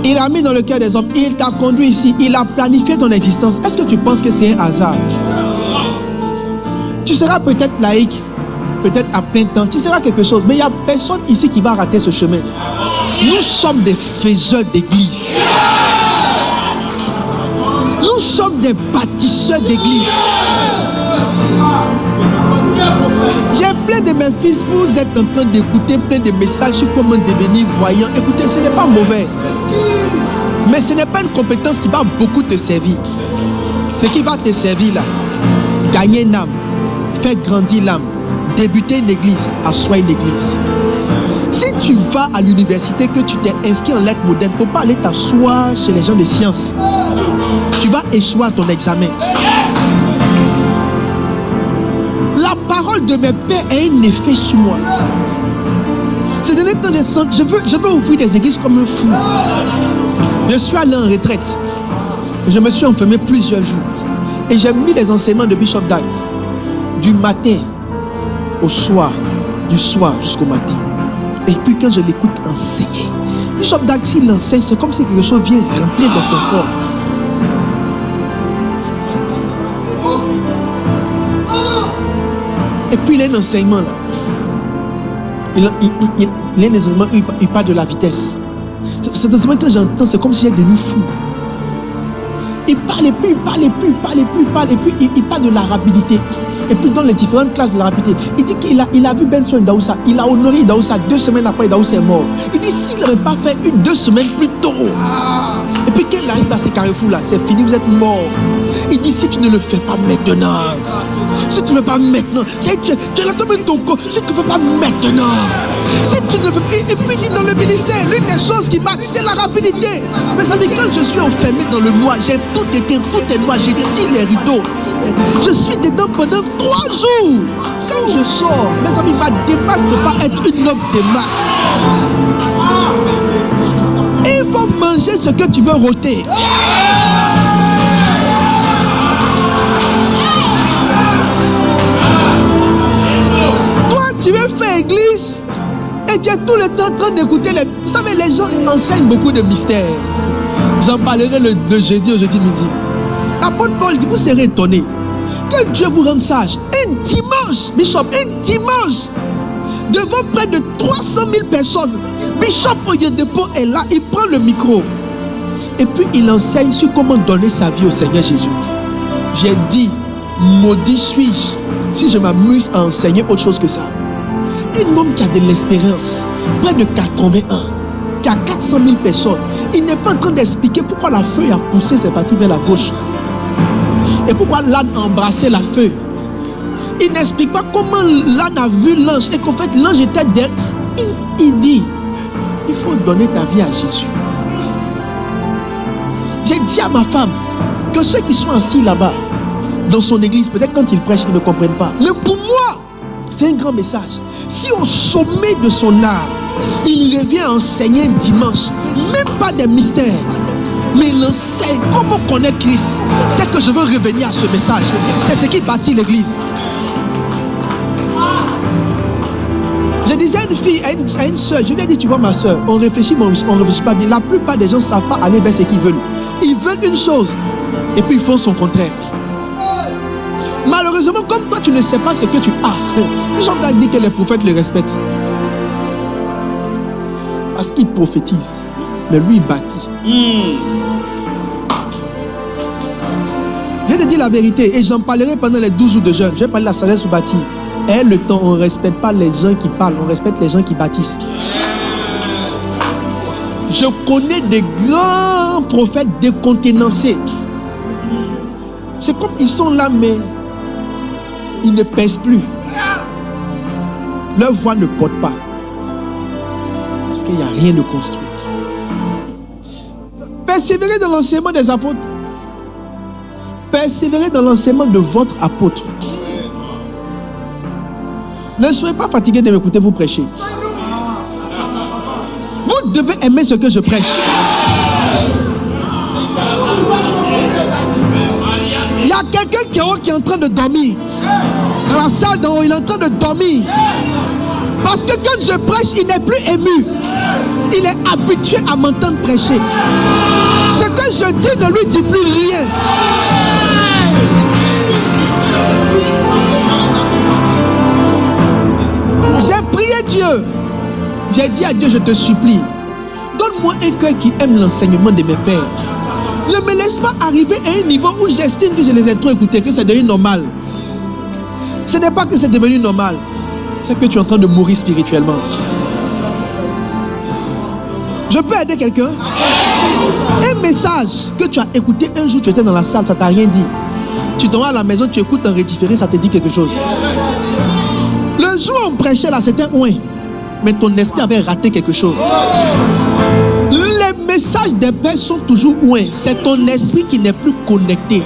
Il a mis dans le cœur des hommes, il t'a conduit ici, il a planifié ton existence. Est-ce que tu penses que c'est un hasard? Tu seras peut-être laïque, peut-être à plein temps, tu seras quelque chose, mais il n'y a personne ici qui va rater ce chemin. Nous sommes des faiseurs d'église. Nous sommes des bâtisseurs d'église. J'ai plein de mes fils, vous êtes en train d'écouter plein de messages sur comment devenir voyant. Écoutez, ce n'est pas mauvais. Mais ce n'est pas une compétence qui va beaucoup te servir. Ce qui va te servir là, gagner une âme, faire grandir l'âme, débuter une église, asseoir une église. Si tu vas à l'université, que tu t'es inscrit en lettres modernes, il ne faut pas aller t'asseoir chez les gens de sciences. Tu vas échouer à ton examen. La parole de mes pères a un effet sur moi. dernier temps, je veux ouvrir des églises comme un fou. Je suis allé en retraite. Je me suis enfermé plusieurs jours. Et j'ai mis les enseignements de Bishop Dag du matin au soir, du soir jusqu'au matin. Et puis quand je l'écoute enseigner, Bishop Dag, s'il enseigne, c'est comme si quelque chose vient rentrer dans ton corps. Et puis il y a un enseignement là. Il y a un enseignement où il parle de la vitesse. Cet enseignement que j'entends, c'est comme si j'étais devenu fou. Il parle et puis il parle et puis il parle et puis il parle et puis il parle de la rapidité. Et puis dans les différentes classes de la rapidité, il dit qu'il a vu Benson Daoussa. Il a honoré Daoussa 2 semaines après Daoussa est mort. Il dit s'il n'avait pas fait 2 semaines plus tôt. Et puis quand il arrive à ces carrefours là, c'est fini, vous êtes mort. Il dit si tu ne le fais pas maintenant, si tu ne le fais pas maintenant, tu es là tombé ton corps, si tu ne le fais pas maintenant, si tu ne le fais pas. Et puis il dit dans le ministère, l'une des choses qui marque, c'est la rapidité. Mais ça dit quand je suis enfermé dans le noir, j'ai tout est noir, j'ai tiré les rideaux. Je suis dedans pendant 3 jours. Quand je sors, mes amis, ma démarche ne peut pas être une autre démarche. Il faut manger ce que tu veux rôter. Toi, tu veux faire église et tu es tout le temps en train d'écouter les... Vous savez, les gens enseignent beaucoup de mystères. J'en parlerai le jeudi au jeudi midi. L'apôtre Paul dit, vous serez étonnés que Dieu vous rende sage. Un dimanche, Bishop, un dimanche, devant près de 300 000 personnes, Bishop Oyedepo est là, il prend le micro. Et puis il enseigne sur comment donner sa vie au Seigneur Jésus. J'ai dit, maudit suis-je si je m'amuse à enseigner autre chose que ça. Un homme qui a de l'expérience, près de 81, qui a 400 000 personnes, il n'est pas en train d'expliquer pourquoi la feuille a poussé ses parties vers la gauche. Et pourquoi l'âne a embrassé la feuille. Il n'explique pas comment l'âne a vu l'ange et qu'en fait l'ange était derrière. Il dit, il faut donner ta vie à Jésus. J'ai dit à ma femme que ceux qui sont assis là-bas, dans son église, peut-être quand il prêche, ils ne comprennent pas. Mais pour moi, c'est un grand message. Si au sommet de son art, il revient à enseigner dimanche, même pas des mystères, mais il enseigne comment connaître Christ, c'est que je veux revenir à ce message. C'est ce qui bâtit l'église. Je disais à une fille, à une soeur, je lui ai dit, tu vois ma soeur, on réfléchit pas bien. La plupart des gens ne savent pas aller vers ce qu'ils veulent. Ils veulent une chose, et puis ils font son contraire. Malheureusement, comme toi, tu ne sais pas ce que tu as. Bishop Dag dit que les prophètes le respectent. Parce qu'il prophétise, mais lui, il bâtit. Je te dis la vérité, et j'en parlerai pendant les 12 jours de jeûne. Je vais parler de la sagesse pour bâtir. Et le temps, on ne respecte pas les gens qui parlent, on respecte les gens qui bâtissent. Je connais des grands prophètes décontenancés. C'est comme ils sont là, mais ils ne pèsent plus. Leur voix ne porte pas. Parce qu'il n'y a rien de construit. Persévérez dans l'enseignement des apôtres. Persévérez dans l'enseignement de votre apôtre. Ne soyez pas fatigués de m'écouter vous prêcher. Vous devez aimer ce que je prêche. Il y a quelqu'un qui est en train de dormir. Dans la salle d'en haut, il est en train de dormir. Parce que quand je prêche, il n'est plus ému. Il est habitué à m'entendre prêcher. Ce que je dis ne lui dit plus rien. J'ai prié Dieu. J'ai dit à Dieu, je te supplie, donne-moi un cœur qui aime l'enseignement de mes pères. Ne me laisse pas arriver à un niveau où j'estime que je les ai trop écoutés, que c'est devenu normal. Ce n'est pas que c'est devenu normal, c'est que tu es en train de mourir spirituellement. Je peux aider quelqu'un? Un message que tu as écouté un jour, tu étais dans la salle, ça t'a rien dit. Tu t'en vas à la maison, tu écoutes en rédifféré, ça te dit quelque chose. Le jour où on prêchait là, c'était ouin. Mais ton esprit avait raté quelque chose. Les messages des pères sont toujours ouin. C'est ton esprit qui n'est plus connecté.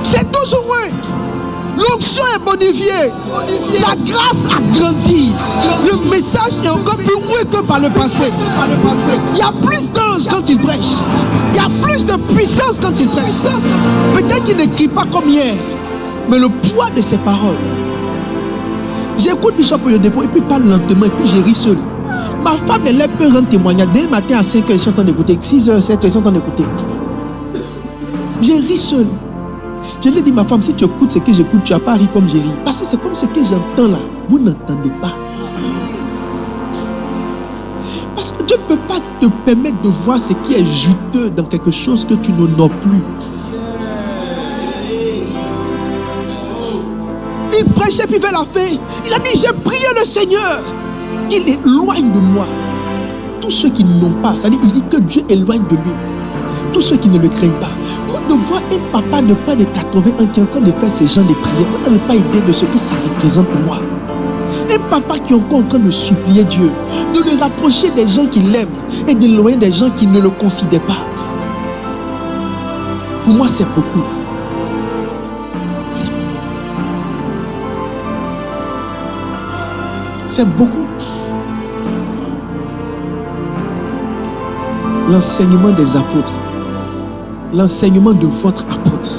C'est toujours ouin. L'onction est bonifié. La grâce a grandi. Le message est encore plus haut que par le passé. Il y a plus d'anges quand il prêche. Il y a plus de puissance quand il prêche. Peut-être qu'il n'écrit pas comme hier, mais le poids de ses paroles. J'écoute Bishop Oyedepo et puis il parle lentement et puis j'ai ri seul. Ma femme, elle peut rendre témoignage. Dès le matin à 5h, ils sont en train d'écouter. 6h, 7h, ils sont en train d'écouter. J'ai ri seul. Je lui ai dit, ma femme, si tu écoutes ce que j'écoute, tu n'as pas ri comme j'ai ri. Parce que c'est comme ce que j'entends là. Vous n'entendez pas. Parce que Dieu ne peut pas te permettre de voir ce qui est juteux dans quelque chose que tu n'honores plus. Il prêchait puis vers la fin. Il a dit, j'ai prié le Seigneur qu'il éloigne de moi tous ceux qui n'ont pas. C'est-à-dire, il dit que Dieu éloigne de lui tous ceux qui ne le craignent pas. Moi, de voir un papa de près de 81 qui est en train de faire ces gens de prières, vous n'avez pas idée de ce que ça représente pour moi. Un papa qui est encore en train de supplier Dieu, de le rapprocher des gens qui l'aiment et de l'éloigner des gens qui ne le considèrent pas. Pour moi, c'est beaucoup. C'est beaucoup. L'enseignement des apôtres, l'enseignement de votre apôtre.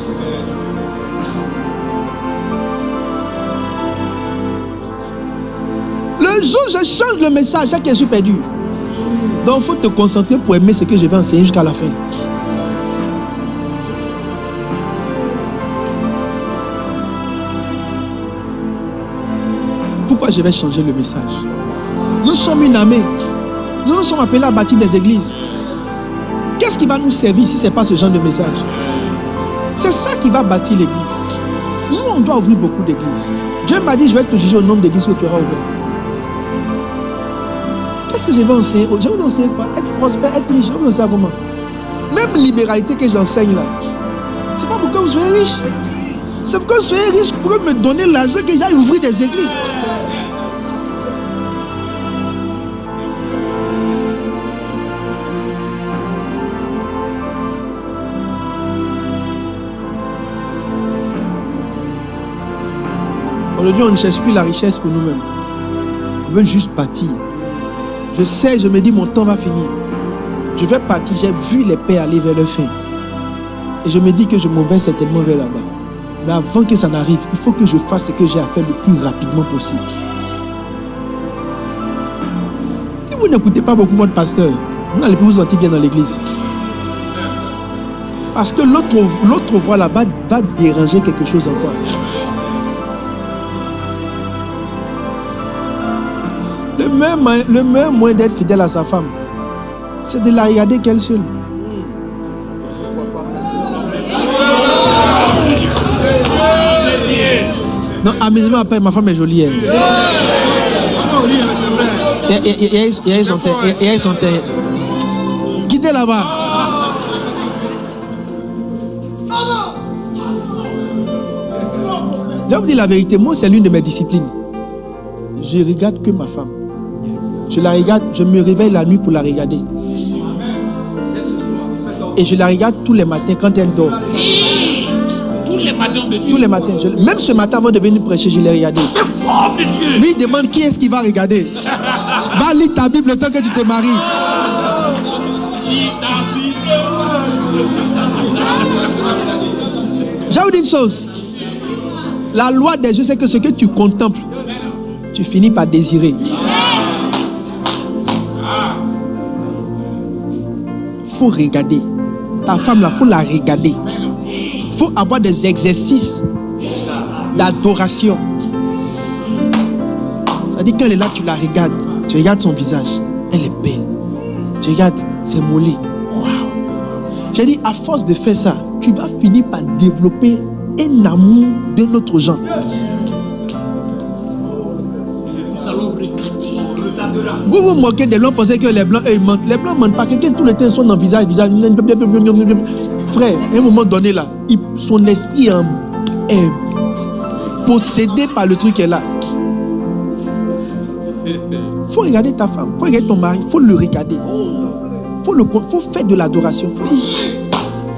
Le jour où je change le message, c'est que je suis perdu. Donc il faut te concentrer pour aimer ce que je vais enseigner jusqu'à la fin. Pourquoi je vais changer le message? Nous sommes une armée. Nous nous sommes appelés à bâtir des églises. Qu'est-ce qui va nous servir si ce n'est pas ce genre de message? C'est ça qui va bâtir l'église. Nous, on doit ouvrir beaucoup d'églises. Dieu m'a dit, je vais te juger au nombre d'églises que tu auras ouvertes. Qu'est-ce que je vais enseigner? Je vais vous enseigner quoi? Être prospère, être riche. Je vais vous enseigner comment? Même libéralité que j'enseigne là, c'est pas pour que vous soyez riche. C'est pour que vous soyez riche pour me donner l'argent que j'aille ouvrir des églises. Aujourd'hui, on ne cherche plus la richesse pour nous-mêmes. On veut juste partir. Je sais, je me dis, mon temps va finir. Je vais partir. J'ai vu les pères aller vers leur fin. Et je me dis que je m'en vais certainement vers là-bas. Mais avant que ça n'arrive, il faut que je fasse ce que j'ai à faire le plus rapidement possible. Si vous n'écoutez pas beaucoup votre pasteur, vous n'allez plus vous sentir bien dans l'église. Parce que l'autre voix là-bas va déranger quelque chose encore. Le meilleur moyen d'être fidèle à sa femme, c'est de la regarder qu'elle seule. Pourquoi pas maintenant? Non, amusement après, ma femme est jolie. Et elles sont quittez là-bas. Je vais vous dire la vérité, moi c'est l'une de mes disciplines. Je regarde que ma femme. Je la regarde, je me réveille la nuit pour la regarder. Et je la regarde tous les matins quand elle dort. Tous les matins de Dieu. Tous les matins. Même ce matin avant de venir prêcher, je l'ai regardé. C'est fort de Dieu. Lui demande qui est-ce qui va regarder. Va lire ta Bible le temps que tu te maries. Je vais vous dire une chose. La loi des yeux, c'est que ce que tu contemples, tu finis par désirer. Faut regarder. Ta femme là, faut la regarder. Faut avoir des exercices d'adoration. C'est-à-dire qu'elle est là, tu la regardes. Tu regardes son visage. Elle est belle. Tu regardes ses mollets. Waouh. J'ai dit, à force de faire ça, tu vas finir par développer un amour d'un autre genre. Nous allons regarder. Vous vous moquez des blancs, pensez que les blancs, eux, ils mentent. Les blancs ne mentent pas. Quelqu'un, tout le temps, sont dans le visage. Frère, à un moment donné, là, son esprit est possédé par le truc qu'elle a. Il faut regarder ta femme, il faut regarder ton mari, il faut le regarder. Il faut faire de l'adoration.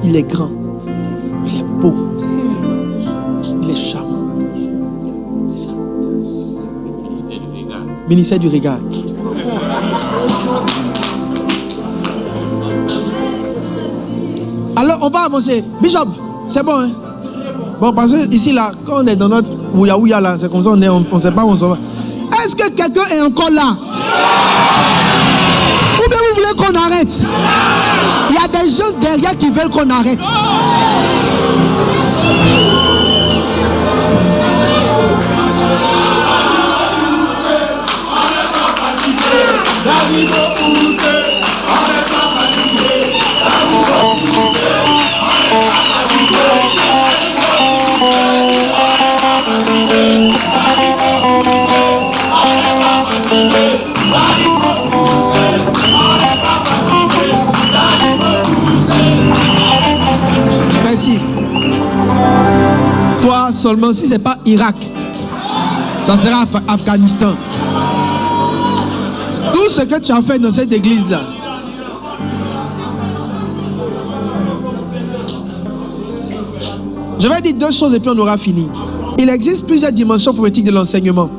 Il est grand, il est beau, il est charmant. Ministère du regard. Alors, on va avancer. Bishop, c'est bon, hein? Bon, parce que ici, là, quand on est dans notre ouya là, c'est comme ça, on ne sait pas où on s'en va. Est-ce que quelqu'un est encore là? Ou bien vous voulez qu'on arrête? Il y a des gens derrière qui veulent qu'on arrête. Merci. Toi seulement, si ce n'est pas Irak, ça sera Afghanistan. Tout ce que tu as fait dans cette église-là. Je vais dire deux choses et puis on aura fini. Il existe plusieurs dimensions prophétiques de l'enseignement.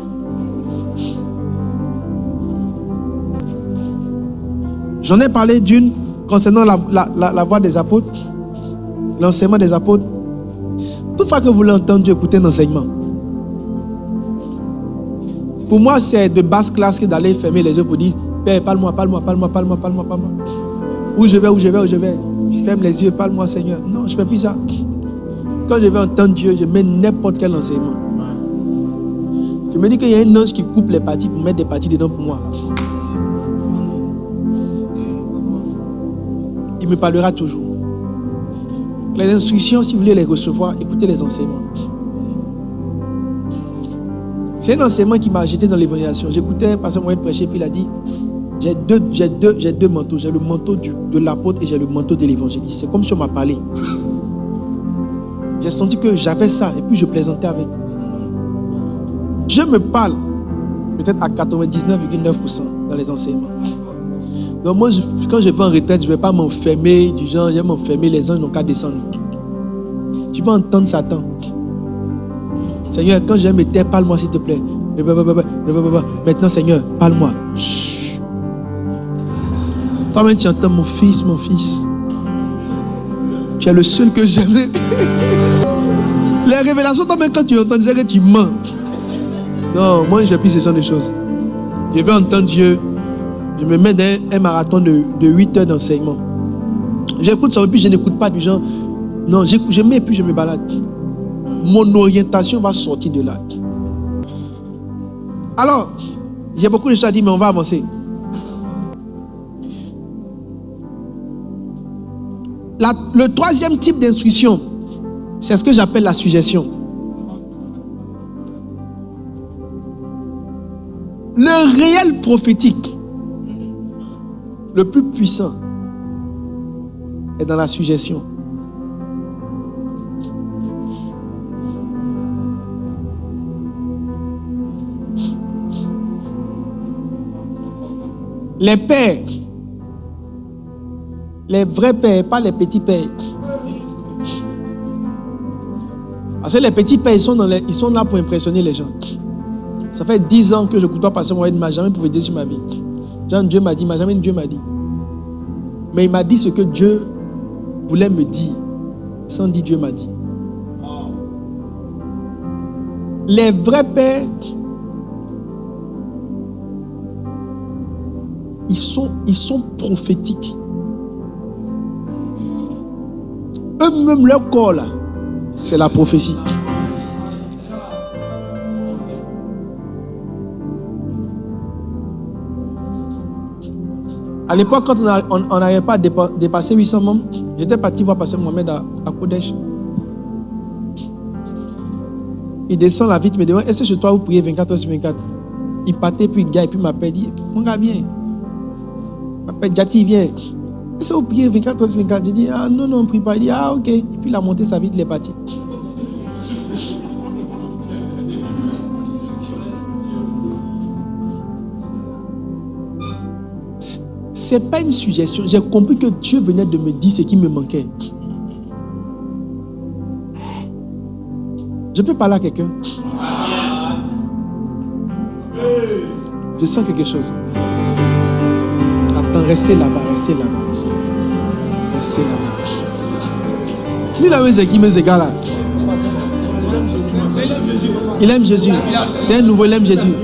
J'en ai parlé d'une concernant la voie des apôtres, l'enseignement des apôtres. Toutefois que vous voulez entendre Dieu, écouter l'enseignement. Pour moi, c'est de basse classe que d'aller fermer les yeux pour dire Père, parle-moi. Où je vais. Je ferme les yeux, parle-moi, Seigneur. Non, je ne fais plus ça. Quand je vais entendre Dieu, je mets n'importe quel enseignement. Je me dis qu'il y a un ange qui coupe les parties pour mettre des parties dedans pour moi. Il me parlera toujours. Les instructions, si vous voulez les recevoir, écoutez les enseignements. C'est un enseignement qui m'a jeté dans l'évangélisation. J'écoutais Pasteur Moïse prêcher, puis il a dit j'ai deux manteaux. J'ai le manteau de l'apôtre et j'ai le manteau de l'évangéliste. C'est comme si on m'a parlé. J'ai senti que j'avais ça et puis je plaisantais avec. Dieu me parle peut-être à 99,9% dans les enseignements. Donc moi, quand je vais en retraite, je ne vais pas m'enfermer du genre, je vais m'enfermer, les anges n'ont qu'à descendre. Tu vas entendre Satan. Seigneur, quand je vais me taire, parle-moi s'il te plaît. Maintenant, Seigneur, parle-moi. Chut. Toi-même, tu entends mon fils. Tu es le seul que j'aimais. Les révélations, toi-même, quand tu entends, c'est que tu mens. Non, moi, je n'ai plus ce genre de choses. Je vais entendre Dieu. Je me mets dans un marathon de 8 heures d'enseignement. J'écoute ça et puis je n'écoute pas du genre. Non, je mets et puis je me balade. Mon orientation va sortir de là. Alors, j'ai beaucoup de choses à dire, mais on va avancer. Le troisième type d'instruction, c'est ce que j'appelle la suggestion. Le réel prophétique, le plus puissant, est dans la suggestion. Les pères, les vrais pères, pas les petits pères. Parce que les petits pères, ils sont là pour impressionner les gens. Ça fait 10 ans que je côtoie Pasteur Moïse, il ne m'a jamais prouvé Dieu sur ma vie. Dieu m'a dit, il m'a jamais dit Dieu m'a dit. Mais il m'a dit ce que Dieu voulait me dire, sans dire Dieu m'a dit. Les vrais pères, ils sont prophétiques. Eux-mêmes, leur corps là, c'est la prophétie. À l'époque, quand on n'arrivait pas à dépasser 800 membres, j'étais parti voir Pasteur Mohamed à Kodesh. Il descend la vitre, me demande, est-ce que chez toi vous priez 24 heures sur 24? Il partait, puis il gagne, puis il m'appelle, il dit, mon gars, viens. Il m'appelle, Jati, viens. Est-ce que vous priez 24 heures sur 24? Je dis, ah non, on ne prie pas. Il dit, ah ok. Et puis il a monté sa vitre, il est parti. Ce n'est pas une suggestion. J'ai compris que Dieu venait de me dire ce qui me manquait. Je peux parler à quelqu'un? Je sens quelque chose. Attends, restez là-bas, restez là-bas, restez là-bas. Restez là-bas. Lui, là, c'est qui, mais ce gars-là? Il aime Jésus. C'est un nouveau, il aime Jésus.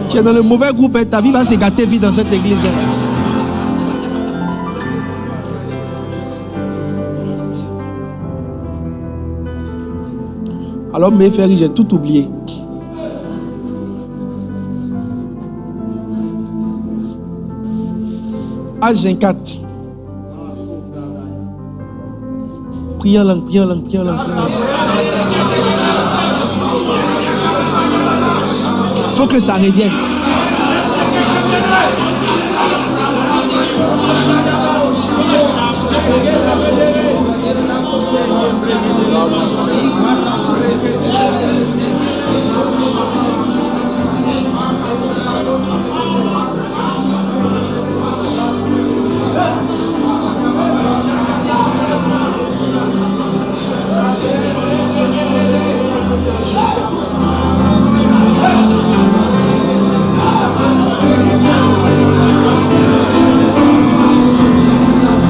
Tu es dans le mauvais groupe, ta vie va se gâter vite dans cette église. Alors, mes frères, j'ai tout oublié. Acte 24. Priez en langue, priez en langue, priez en langue. Il faut que ça revienne.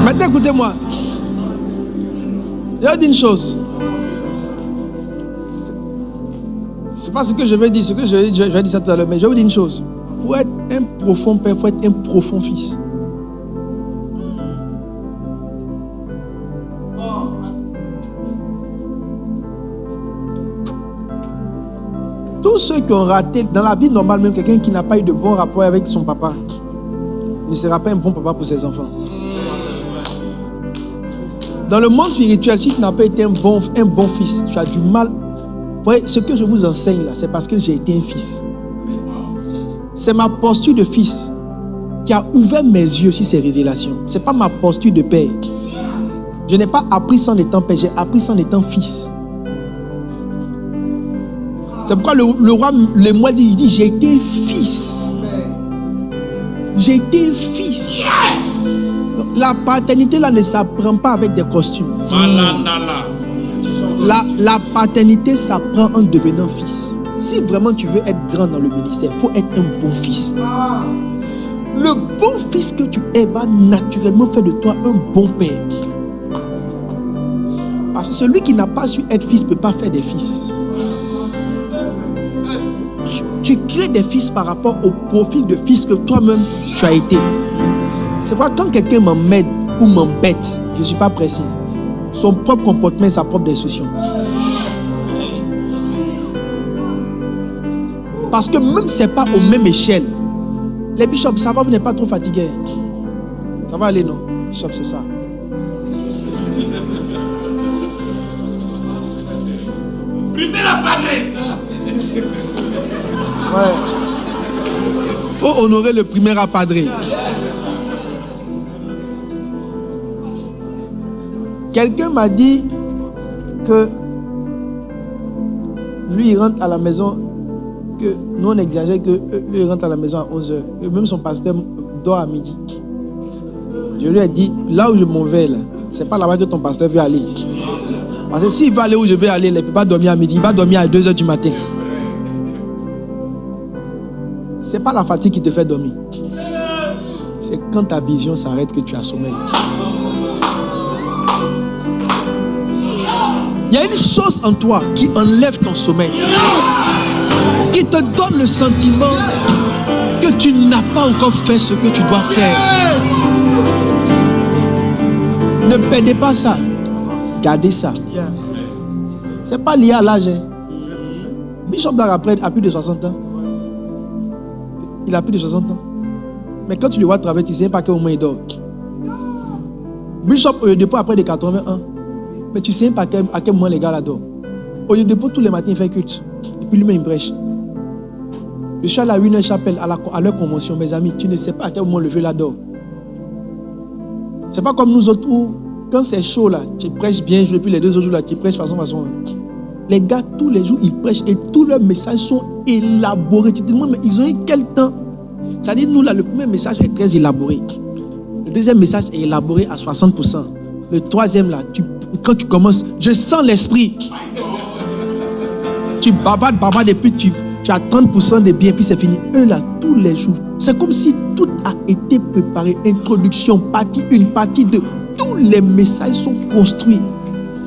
Maintenant, écoutez-moi. Je vais dire une chose. C'est pas ce que je vais dire, ce que je vais dire ça tout à l'heure, mais je vais vous dire une chose. Pour être un profond père, il faut être un profond fils. Tous ceux qui ont raté dans la vie normale, même quelqu'un qui n'a pas eu de bon rapport avec son papa, ne sera pas un bon papa pour ses enfants. Dans le monde spirituel, si tu n'as pas été un bon fils, tu as du mal. Vous voyez, ce que je vous enseigne là, c'est parce que j'ai été un fils. C'est ma posture de fils qui a ouvert mes yeux sur ces révélations. Ce n'est pas ma posture de père. Je n'ai pas appris sans étant père, j'ai appris sans étant fils. C'est pourquoi le roi Lemuel dit, il dit, j'ai été fils. J'ai été fils. Yes! La paternité là ne s'apprend pas avec des costumes. La paternité s'apprend en devenant fils. Si vraiment tu veux être grand dans le ministère, il faut être un bon fils. Le bon fils que tu es va naturellement faire de toi un bon père. Parce que celui qui n'a pas su être fils ne peut pas faire des fils. Tu crées des fils par rapport au profil de fils que toi-même tu as été. C'est pourquoi quand quelqu'un m'emmène ou m'embête, je ne suis pas pressé. Son propre comportement et sa propre destruction. Parce que même si ce n'est pas aux mêmes échelles, les bishops, ça va, vous n'êtes pas trop fatigués. Ça va aller, non? Bishop, c'est ça. Primera padre. Ouais. Faut honorer le premier padre. Quelqu'un m'a dit que lui, il rentre à la maison, que nous on exagère, que lui, il rentre à la maison à 11h. Et même son pasteur dort à midi. Je lui ai dit, là où je m'en vais, là, c'est pas là-bas que ton pasteur veut aller. Parce que s'il va aller où je vais aller, il ne peut pas dormir à midi, il va dormir à 2h du matin. Ce n'est pas la fatigue qui te fait dormir. C'est quand ta vision s'arrête que tu as sommeil. Il y a une chose en toi qui enlève ton sommeil, qui te donne le sentiment que tu n'as pas encore fait ce que tu dois faire. Ne perdez pas ça. Gardez ça. Ce n'est pas lié à l'âge. Bishop Dag a plus de 60 ans. Il a plus de 60 ans. Mais quand tu le vois travailler, tu ne sais pas à quel moment il dort. Bishop Oyedepo après de 80 ans. Mais tu ne sais pas à quel moment les gars là dorment. Oyedepo tous les matins il fait culte. Et puis lui-même il prêche. Je suis allé à une chapelle à leur convention, mes amis. Tu ne sais pas à quel moment le vieux là dort. Ce n'est pas comme nous autres où, quand c'est chaud là, tu prêches bien, et puis les 2 autres jours là, tu prêches façon. Les gars, tous les jours, ils prêchent et tous leurs messages sont élaborés. Tu te demandes, mais ils ont eu quel temps? C'est-à-dire, nous là, le premier message est très élaboré. Le deuxième message est élaboré à 60%. Le troisième là, quand tu commences, je sens l'esprit. Tu bavardes et puis Tu as 30% des biens, puis c'est fini. Eux là, tous les jours. C'est comme si tout a été préparé. Introduction, partie 1, partie 2. Tous les messages sont construits.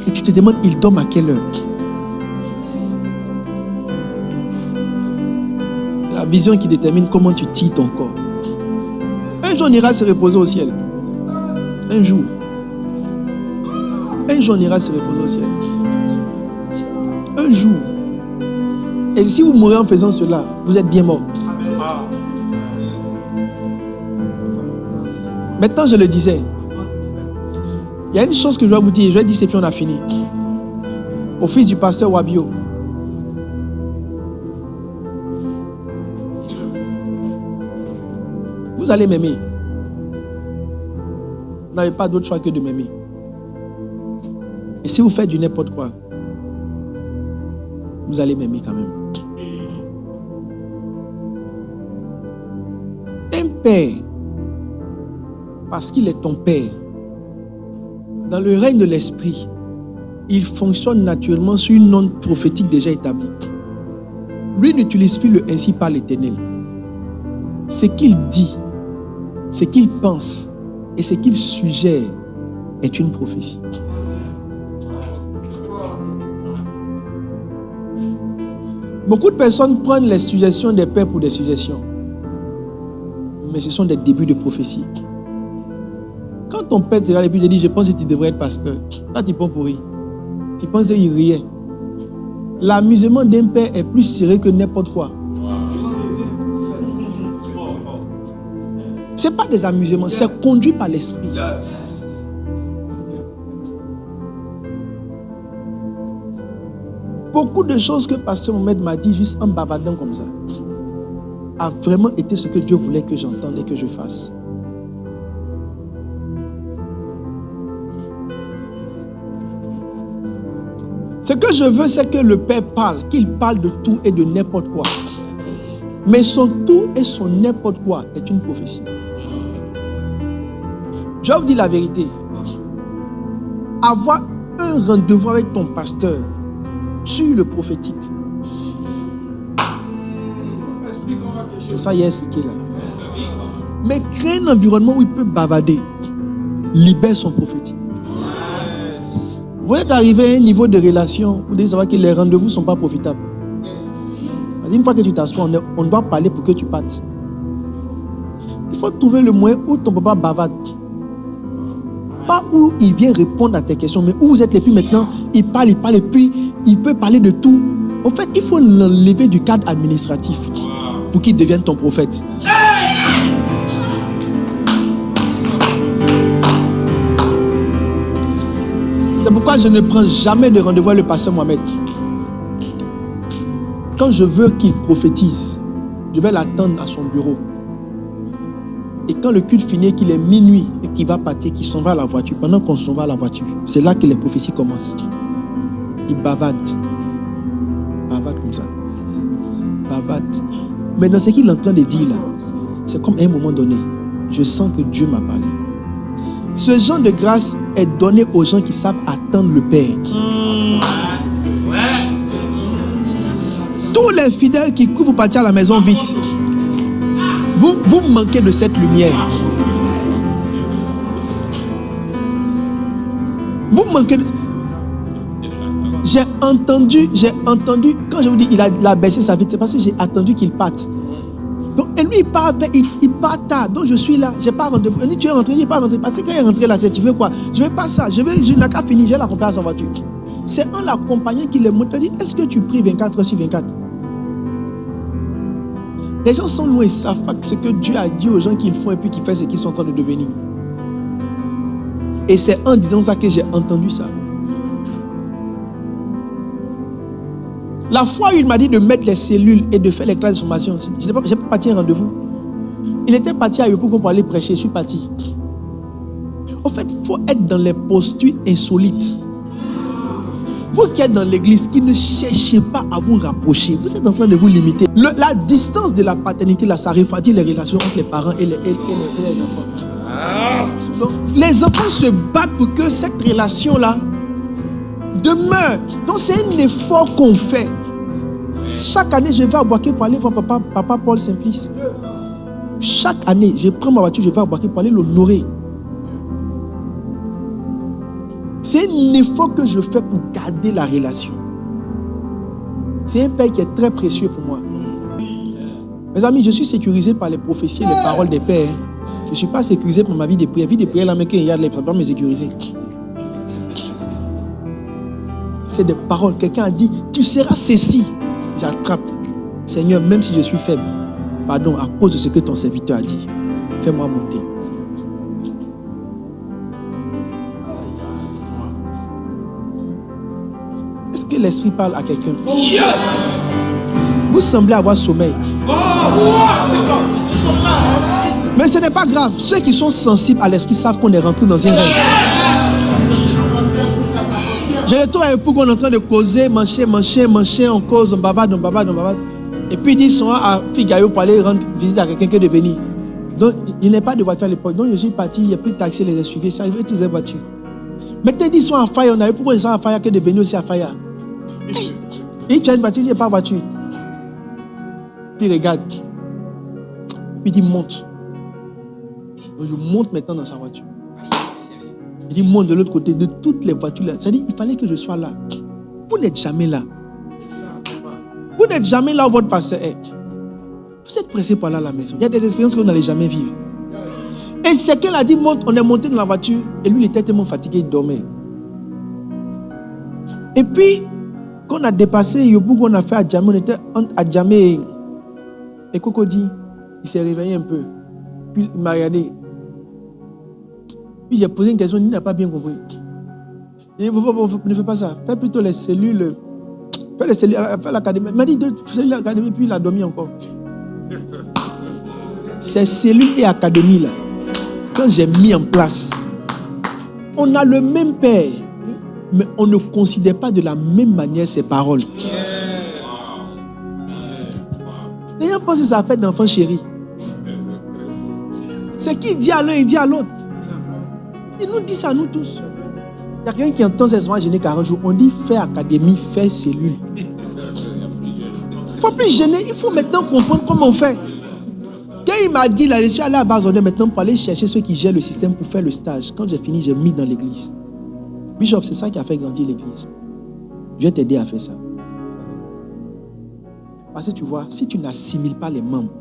Et tu te demandes, ils dorment à quelle heure? C'est la vision qui détermine comment tu tires ton corps. Un jour, on ira se reposer au ciel. Un jour. Un jour, on ira se reposer au ciel. Un jour. Et si vous mourrez en faisant cela, vous êtes bien mort. Maintenant, je le disais. Il y a une chose que je dois vous dire. Je vais dire, c'est puis on a fini. Au fils du pasteur Wabio. Vous allez m'aimer. Vous n'avez pas d'autre choix que de m'aimer. Et si vous faites du n'importe quoi, vous allez m'aimer quand même. Un père, parce qu'il est ton père, dans le règne de l'esprit, il fonctionne naturellement sur une onde prophétique déjà établie. Lui n'utilise plus le ainsi par l'Éternel. Ce qu'il dit, ce qu'il pense et ce qu'il suggère est une prophétie. Beaucoup de personnes prennent les suggestions des pères pour des suggestions. Mais ce sont des débuts de prophétie. Quand ton père te regarde et puis te dit, je pense que tu devrais être pasteur. Là, tu penses pour rire. Tu penses qu'il riait. L'amusement d'un père est plus sérieux que n'importe quoi. Ce n'est pas des amusements, c'est conduit par l'esprit. Beaucoup de choses que Pasteur Mohamed m'a dit juste en bavardant comme ça a vraiment été ce que Dieu voulait que j'entende et que je fasse. Ce que je veux, c'est que le Père parle, qu'il parle de tout et de n'importe quoi. Mais son tout et son n'importe quoi est une prophétie. Je vais vous dire la vérité. Avoir un rendez-vous avec ton pasteur tue le prophétique. C'est ça qu'il a expliqué là. Mais créer un environnement où il peut bavarder libère son prophétique. Vous êtes arrivé à un niveau de relation, vous devez savoir que les rendez-vous ne sont pas profitables. Une fois que tu t'assois, on doit parler pour que tu partes. Il faut trouver le moyen où ton papa bavarde. Pas où il vient répondre à tes questions, mais où vous êtes et puis maintenant, il parle et puis il peut parler de tout. En fait, il faut l'enlever du cadre administratif pour qu'il devienne ton prophète. C'est pourquoi je ne prends jamais de rendez-vous avec le pasteur Mohamed. Quand je veux qu'il prophétise, je vais l'attendre à son bureau. Et quand le culte finit, qu'il est minuit et qu'il va partir, qu'il s'en va à la voiture, pendant qu'on s'en va à la voiture, c'est là que les prophéties commencent. Il bavarde. Bavarde comme ça. Bavarde. Mais dans ce qu'il est en train de dire là, c'est comme à un moment donné, je sens que Dieu m'a parlé. Ce genre de grâce est donné aux gens qui savent attendre le Père. Tous les fidèles qui courent pour partir à la maison vite, vous manquez de cette lumière. Vous manquez de... J'ai entendu, quand je vous dis il a baissé sa vie, c'est parce que j'ai attendu qu'il parte. Donc, et lui, il part tard. Donc, je suis là. Je n'ai pas rendez-vous. Il dit, tu es rentré, je n'ai pas rentré. Parce que quand il est rentré là, tu veux quoi? Je ne veux pas ça. Je n'ai qu'à finir. Je vais l'accompagner à sa voiture. C'est en l'accompagnant qu'il est monté. Il dit, est-ce que tu pries 24 heures sur 24? Les gens sont loin, ils ne savent pas ce que Dieu a dit aux gens qu'ils font et puis qu'ils font ce qu'ils sont en train de devenir. Et c'est en disant ça que j'ai entendu ça. La fois où il m'a dit de mettre les cellules et de faire les classes de sommation, je n'ai pas parti à un rendez-vous. Il était parti à Yopougon pour aller prêcher, je suis parti. En fait, il faut être dans les postures insolites. Vous qui êtes dans l'église, qui ne cherchez pas à vous rapprocher, vous êtes en train de vous limiter. La distance de la paternité, là, ça refroidit les relations entre les parents et les enfants. Donc, les enfants se battent pour que cette relation-là demeure. Donc, c'est un effort qu'on fait. Chaque année, je vais à Boaké pour aller voir papa Paul Simplice. Chaque année, je prends ma voiture, je vais à Boaké pour aller l'honorer. C'est un effort que je fais pour garder la relation. C'est un père qui est très précieux pour moi. Mes amis, je suis sécurisé par les prophéties et les paroles des pères. Je ne suis pas sécurisé par ma vie de prière. Vie de prière, là, mais qu'il y a les pas me sécuriser. C'est des paroles. Quelqu'un a dit, tu seras ceci. J'attrape. Seigneur, même si je suis faible, pardon, à cause de ce que ton serviteur a dit, fais-moi monter. Est-ce que l'esprit parle à quelqu'un? Yes. Vous semblez avoir sommeil. Mais ce n'est pas grave. Ceux qui sont sensibles à l'esprit savent qu'on est rentré dans un rêve. Je le trouve un époux qu'on est en train de causer, mancher, on cause, on bavarde. Et puis ils disent, sont à Figaro pour aller rendre visite à quelqu'un qui est devenu. Donc il n'y a pas de voiture à l'époque. Donc je suis parti, il n'y a plus de taxi, les a suivis. Ça arrive, tous les voitures. Maintenant ils sont à Faya, on a eu pourquoi ils sont à Faya que de venir aussi à Faya. Et tu as une voiture, il n'y a pas de voiture. Puis regarde. Puis il dit monte. Donc je monte maintenant dans sa voiture. Il dit monte de l'autre côté de toutes les voitures là. Ça dit il fallait que je sois là. Vous n'êtes jamais là. Vous n'êtes jamais là où votre pasteur est. Vous êtes pressé par là à la maison. Il y a des expériences que vous n'allez jamais vivre. Et c'est qu'elle a dit monte, on est monté dans la voiture et lui il était tellement fatigué, il dormait. Et puis quand on a dépassé Yobou, qu'on a fait à Djamé, on était à Djamé et Cocody, il s'est réveillé un peu. Puis il m'a regardé. Puis j'ai posé une question, il n'a pas bien compris. Il dit, ne fais pas ça. Fais plutôt les cellules. Fais les cellules, fais l'académie. Il m'a dit, fais l'académie, puis il a dormi encore. Ces cellules et académie là, quand j'ai mis en place, on a le même père, mais on ne considère pas de la même manière ses paroles. N'ayons pas si ça fait d'enfants chéris. C'est qui dit à l'un, il dit à l'autre. Il nous dit ça à nous tous. Il y a quelqu'un qui entend ces soins gêner 40 jours. On dit fais académie, fais cellule. Il ne faut plus gêner. Il faut maintenant comprendre comment on fait. Quand il m'a dit là, je suis allé à Bazodé maintenant pour aller chercher ceux qui gèrent le système pour faire le stage. Quand j'ai fini, j'ai mis dans l'église. Bishop, c'est ça qui a fait grandir l'église. Je vais t'aider à faire ça. Parce que tu vois, si tu n'assimiles pas les membres,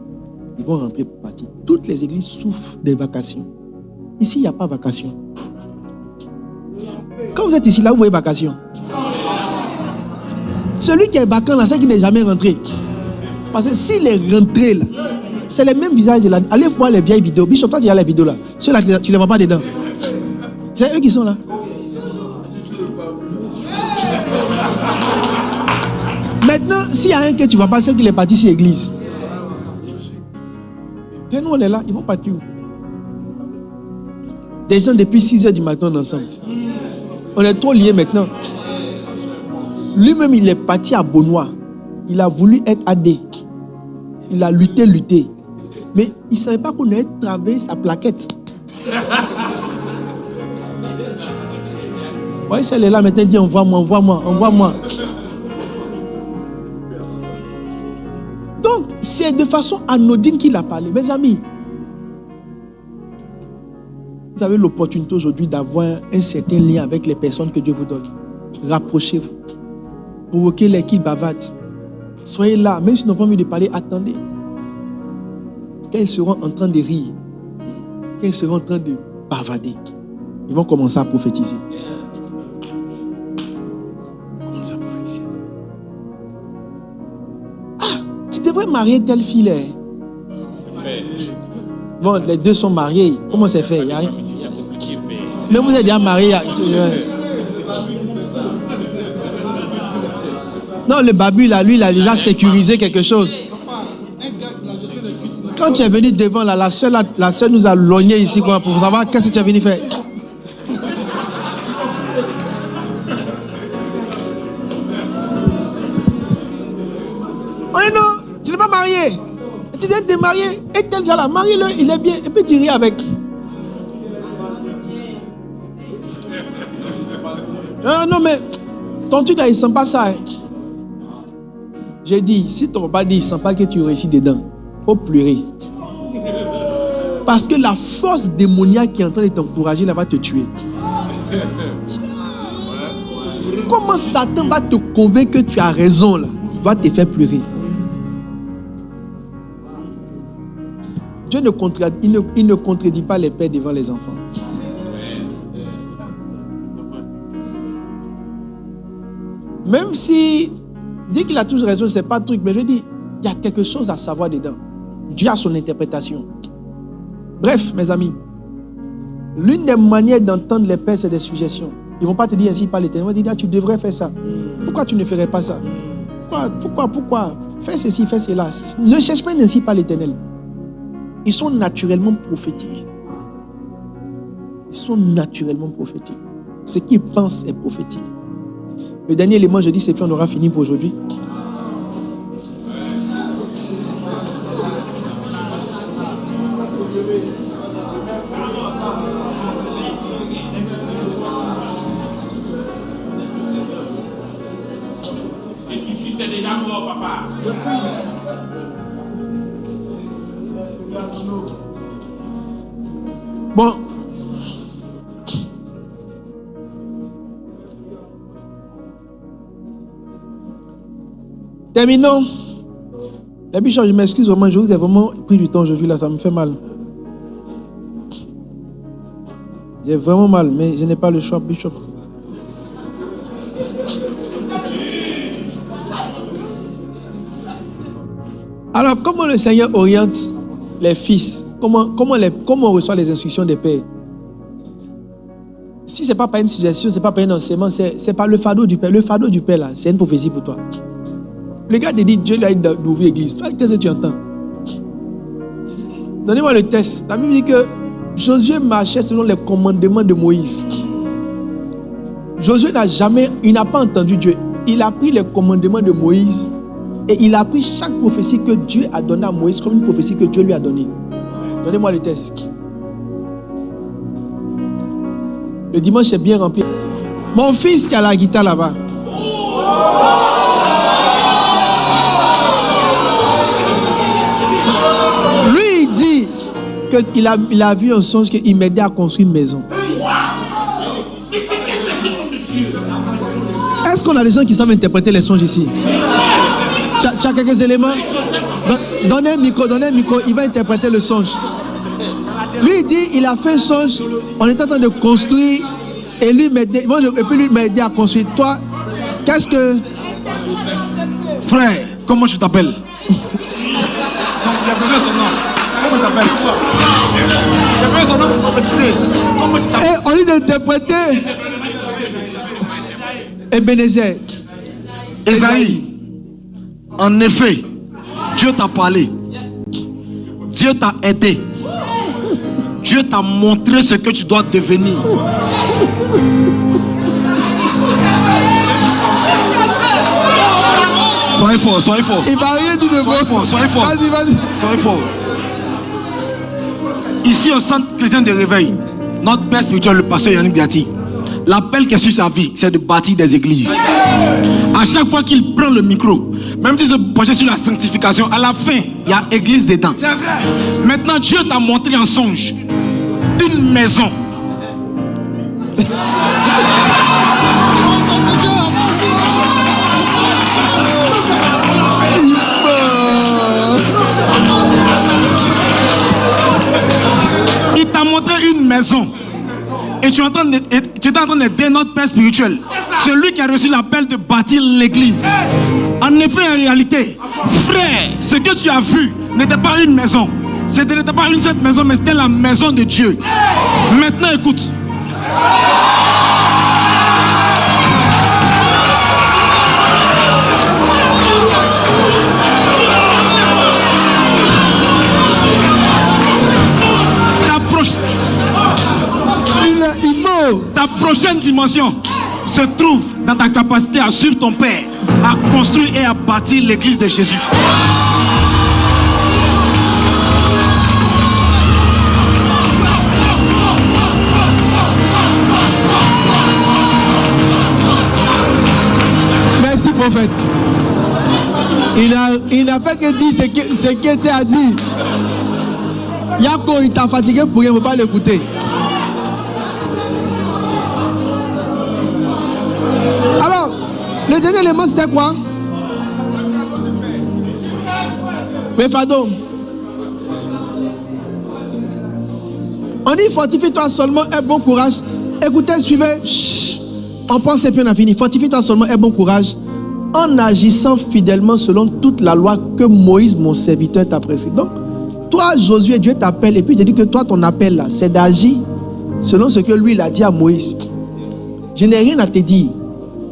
ils vont rentrer pour partir. Toutes les églises souffrent des vacations. Ici, il n'y a pas de vacations. Quand vous êtes ici, là, vous voyez vacations. Celui qui est vacant là, c'est qu'il n'est jamais rentré. Parce que s'il est rentré là, c'est les mêmes visages de la... Allez voir les vieilles vidéos. Bishop, toi, tu as les vidéos là. Ceux-là, tu ne les vois pas dedans. C'est eux qui sont là. Maintenant, s'il y a un que tu ne vois pas, c'est qu'il est parti sur l'église. Et nous, on est là, ils vont partir où? Des gens depuis 6h du matin ensemble. On est trop liés maintenant. Lui-même, il est parti à Beaunois. Il a voulu être AD. Il a lutté. Mais il ne savait pas qu'on allait travailler sa plaquette. Vous voyez, celle est là maintenant, il dit envoie-moi. Donc, c'est de façon anodine qu'il a parlé. Mes amis, vous avez l'opportunité aujourd'hui d'avoir un certain lien avec les personnes que Dieu vous donne. Rapprochez-vous. Provoquez-les qu'ils bavardent. Soyez là, même s'ils n'ont pas envie de parler, attendez. Quand ils seront en train de rire, quand ils seront en train de bavarder, ils vont commencer à prophétiser. Ah, tu devrais marier telle fille. Bon, les deux sont mariés. Comment c'est fait? Il y a rien. Mais vous êtes déjà mariés. Non, le babu, là, lui, il a déjà sécurisé quelque chose. Quand tu es venu devant, là, la soeur nous a logné ici quoi, pour savoir qu'est-ce que tu es venu faire. Oh non, tu n'es pas marié. Tu viens de te marier. Et tel gars-là, marie-le, il est bien. Et puis tu ris avec. Non, mais ton truc là, il ne sent pas ça. Hein. J'ai dit, si ton papa dit, il ne sent pas que tu réussis dedans, il faut pleurer. Parce que la force démoniaque qui est en train de t'encourager, là, va te tuer. Comment Satan va te convaincre que tu as raison, là? Il va te faire pleurer. Dieu il ne contredit pas les pères devant les enfants. Même si dit qu'il a toujours raison, c'est pas truc, mais je dis, il y a quelque chose à savoir dedans. Dieu a son interprétation. Bref, mes amis, l'une des manières d'entendre les pères, c'est des suggestions. Ils ne vont pas te dire ainsi par l'Éternel. Ils vont te dire, tu devrais faire ça. Pourquoi tu ne ferais pas ça? Pourquoi? Fais ceci, fais cela. Ne cherche pas ainsi par l'Éternel. Ils sont naturellement prophétiques. Ils sont naturellement prophétiques. Ce qu'ils pensent est prophétique. Le dernier élément, je dis, c'est puis on aura fini pour aujourd'hui. C'est déjà mort, papa. Bon. Terminons. La Bishop, je m'excuse vraiment, je vous ai vraiment pris du temps aujourd'hui, là, ça me fait mal. J'ai vraiment mal, mais je n'ai pas le choix, Bishop. Alors, comment le Seigneur oriente les fils? Comment on reçoit les instructions des pères? Si ce n'est pas par une suggestion, ce n'est pas par un enseignement, c'est par le fardeau du père. Le fardeau du père, là, c'est une prophétie pour toi. Le gars te dit, Dieu lui a dit d'ouvrir l'église. Toi, qu'est-ce que tu entends? Donnez-moi le test. La Bible dit que Josué marchait selon les commandements de Moïse. Josué il n'a pas entendu Dieu. Il a pris les commandements de Moïse et il a pris chaque prophétie que Dieu a donnée à Moïse comme une prophétie que Dieu lui a donnée. Donnez-moi le test. Le dimanche est bien rempli. Mon fils qui a la guitare là-bas. Lui, il dit qu'il a vu un songe qu'il m'aidait à construire une maison. Est-ce qu'on a des gens qui savent interpréter les songes ici? Tu as quelques éléments? Donnez un micro, il va interpréter le songe. Lui, il dit, il a fait un songe, on est en train de construire, et puis lui m'aider à construire. Toi, qu'est-ce que... Frère, comment tu t'appelles? Il a besoin de son nom. Comment il s'appelle? Il a besoin de son nom pour prophétiser. Comment tu t'appelles? Et on dit d'interpréter Ebenezer. Esaïe. En effet, Dieu t'a parlé. Dieu t'a aidé. Dieu t'a montré ce que tu dois devenir. Soyez fort, soyez fort. Il va rien dire de fort. Soyez fort. Vas-y. Soyez fort. Ici au centre chrétien de réveil, notre père spirituel, le pasteur Yannick Diati, l'appel qui est sur sa vie, c'est de bâtir des églises. À chaque fois qu'il prend le micro, même s'il se penche sur la sanctification, à la fin, il y a église dedans. Maintenant, Dieu t'a montré en songe une maison. Il t'a montré une maison. Et tu es en train d'aider notre père spirituel, celui qui a reçu l'appel de bâtir l'église. En effet, en réalité, frère, ce que tu as vu n'était pas une maison. Ce n'était pas une seule maison, mais c'était la maison de Dieu. Maintenant, écoute. Ta prochaine dimension se trouve dans ta capacité à suivre ton père, à construire et à bâtir l'église de Jésus. Merci prophète. fait que dire ce qui était à dire. Yako, il t'a fatigué pour rien, il ne faut pas l'écouter. Alors, le dernier élément, c'était quoi? Mais Fado, on dit fortifie-toi seulement, aie bon courage. Écoutez, suivez. Chut, on pense et puis on a fini. Fortifie-toi seulement, aie bon courage en agissant fidèlement selon toute la loi que Moïse, mon serviteur, t'a prescrit. Donc, toi, Josué, Dieu t'appelle et puis il te dit que toi, ton appel là, c'est d'agir selon ce que lui, il a dit à Moïse. Je n'ai rien à te dire.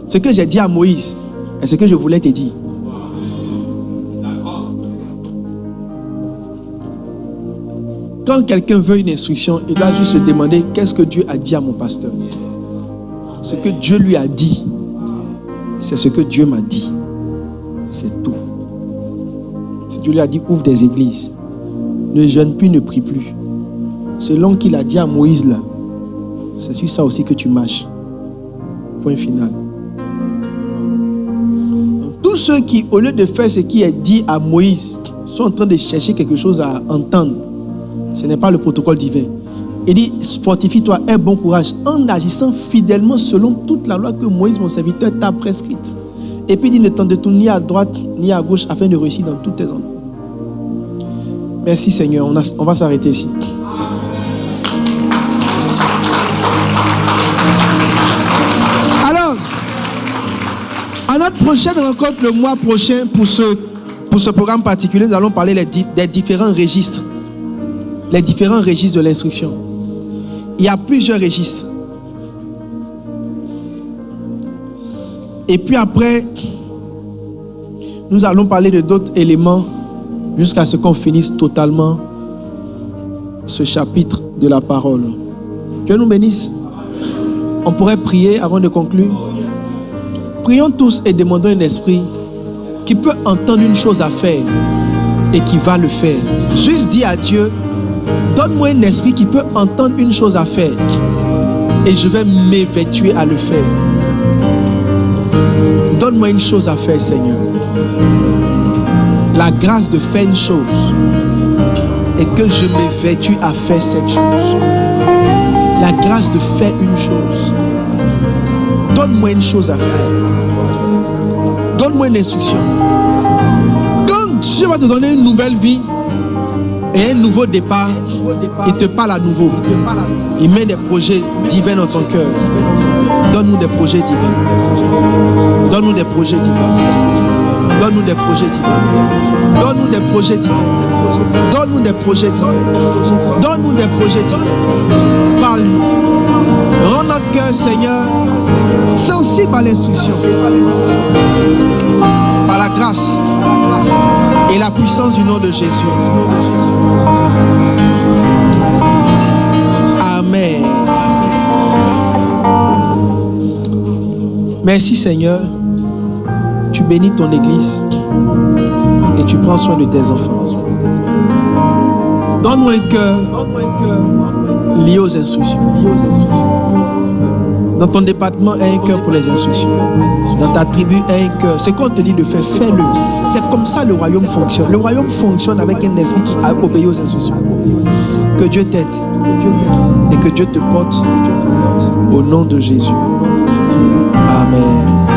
Ce que j'ai dit à Moïse est ce que je voulais te dire. Quand quelqu'un veut une instruction, il doit juste se demander qu'est-ce que Dieu a dit à mon pasteur. Ce que Dieu lui a dit, c'est ce que Dieu m'a dit. C'est tout. Si Dieu lui a dit ouvre des églises, ne jeûne plus, ne prie plus. Selon qu'il a dit à Moïse là, c'est sur ça aussi que tu marches. Point final. Tous ceux qui, au lieu de faire ce qui est dit à Moïse, sont en train de chercher quelque chose à entendre. Ce n'est pas le protocole divin. Il dit, fortifie-toi, aie bon courage en agissant fidèlement selon toute la loi que Moïse, mon serviteur, t'a prescrite. Et puis il dit, ne t'en détourne ni à droite ni à gauche afin de réussir dans toutes tes endroits. Merci Seigneur, on va s'arrêter ici. Alors, à notre prochaine rencontre le mois prochain, pour ce programme particulier, nous allons parler des différents registres. Les différents registres de l'instruction. Il y a plusieurs registres. Et puis après, nous allons parler de d'autres éléments jusqu'à ce qu'on finisse totalement ce chapitre de la parole. Dieu nous bénisse. On pourrait prier avant de conclure. Prions tous et demandons un esprit qui peut entendre une chose à faire et qui va le faire. Juste dis à Dieu, donne-moi un esprit qui peut entendre une chose à faire et je vais m'évertuer à le faire. Donne-moi une chose à faire, Seigneur. La grâce de faire une chose et que je m'évertue à faire cette chose. La grâce de faire une chose. Donne-moi une chose à faire. Donne-moi une instruction. Quand Dieu va te donner une nouvelle vie et un nouveau départ, il te parle à nouveau. Il met des projets divins dans ton cœur. Donne-nous des projets divins. Donne-nous des projets divins. Donne-nous des projets divins. Donne-nous des projets divins. Donne-nous des projets divins. Donne-nous des projets divins. Parle-nous. Rends notre cœur, Seigneur, sensible à l'instruction. Par la grâce et la puissance du nom de Jésus. Amen. Merci Seigneur. Tu bénis ton église et tu prends soin de tes enfants. Donne-nous un cœur lié aux instructions. Dans ton département, aie un cœur pour les instructions. Dans ta tribu, aie un cœur. Ce qu'on te dit de faire, fais-le. C'est comme ça le royaume fonctionne. Le royaume fonctionne avec un esprit qui a obéi aux instructions. Que Dieu t'aide et que Dieu te porte au nom de Jésus. Amen.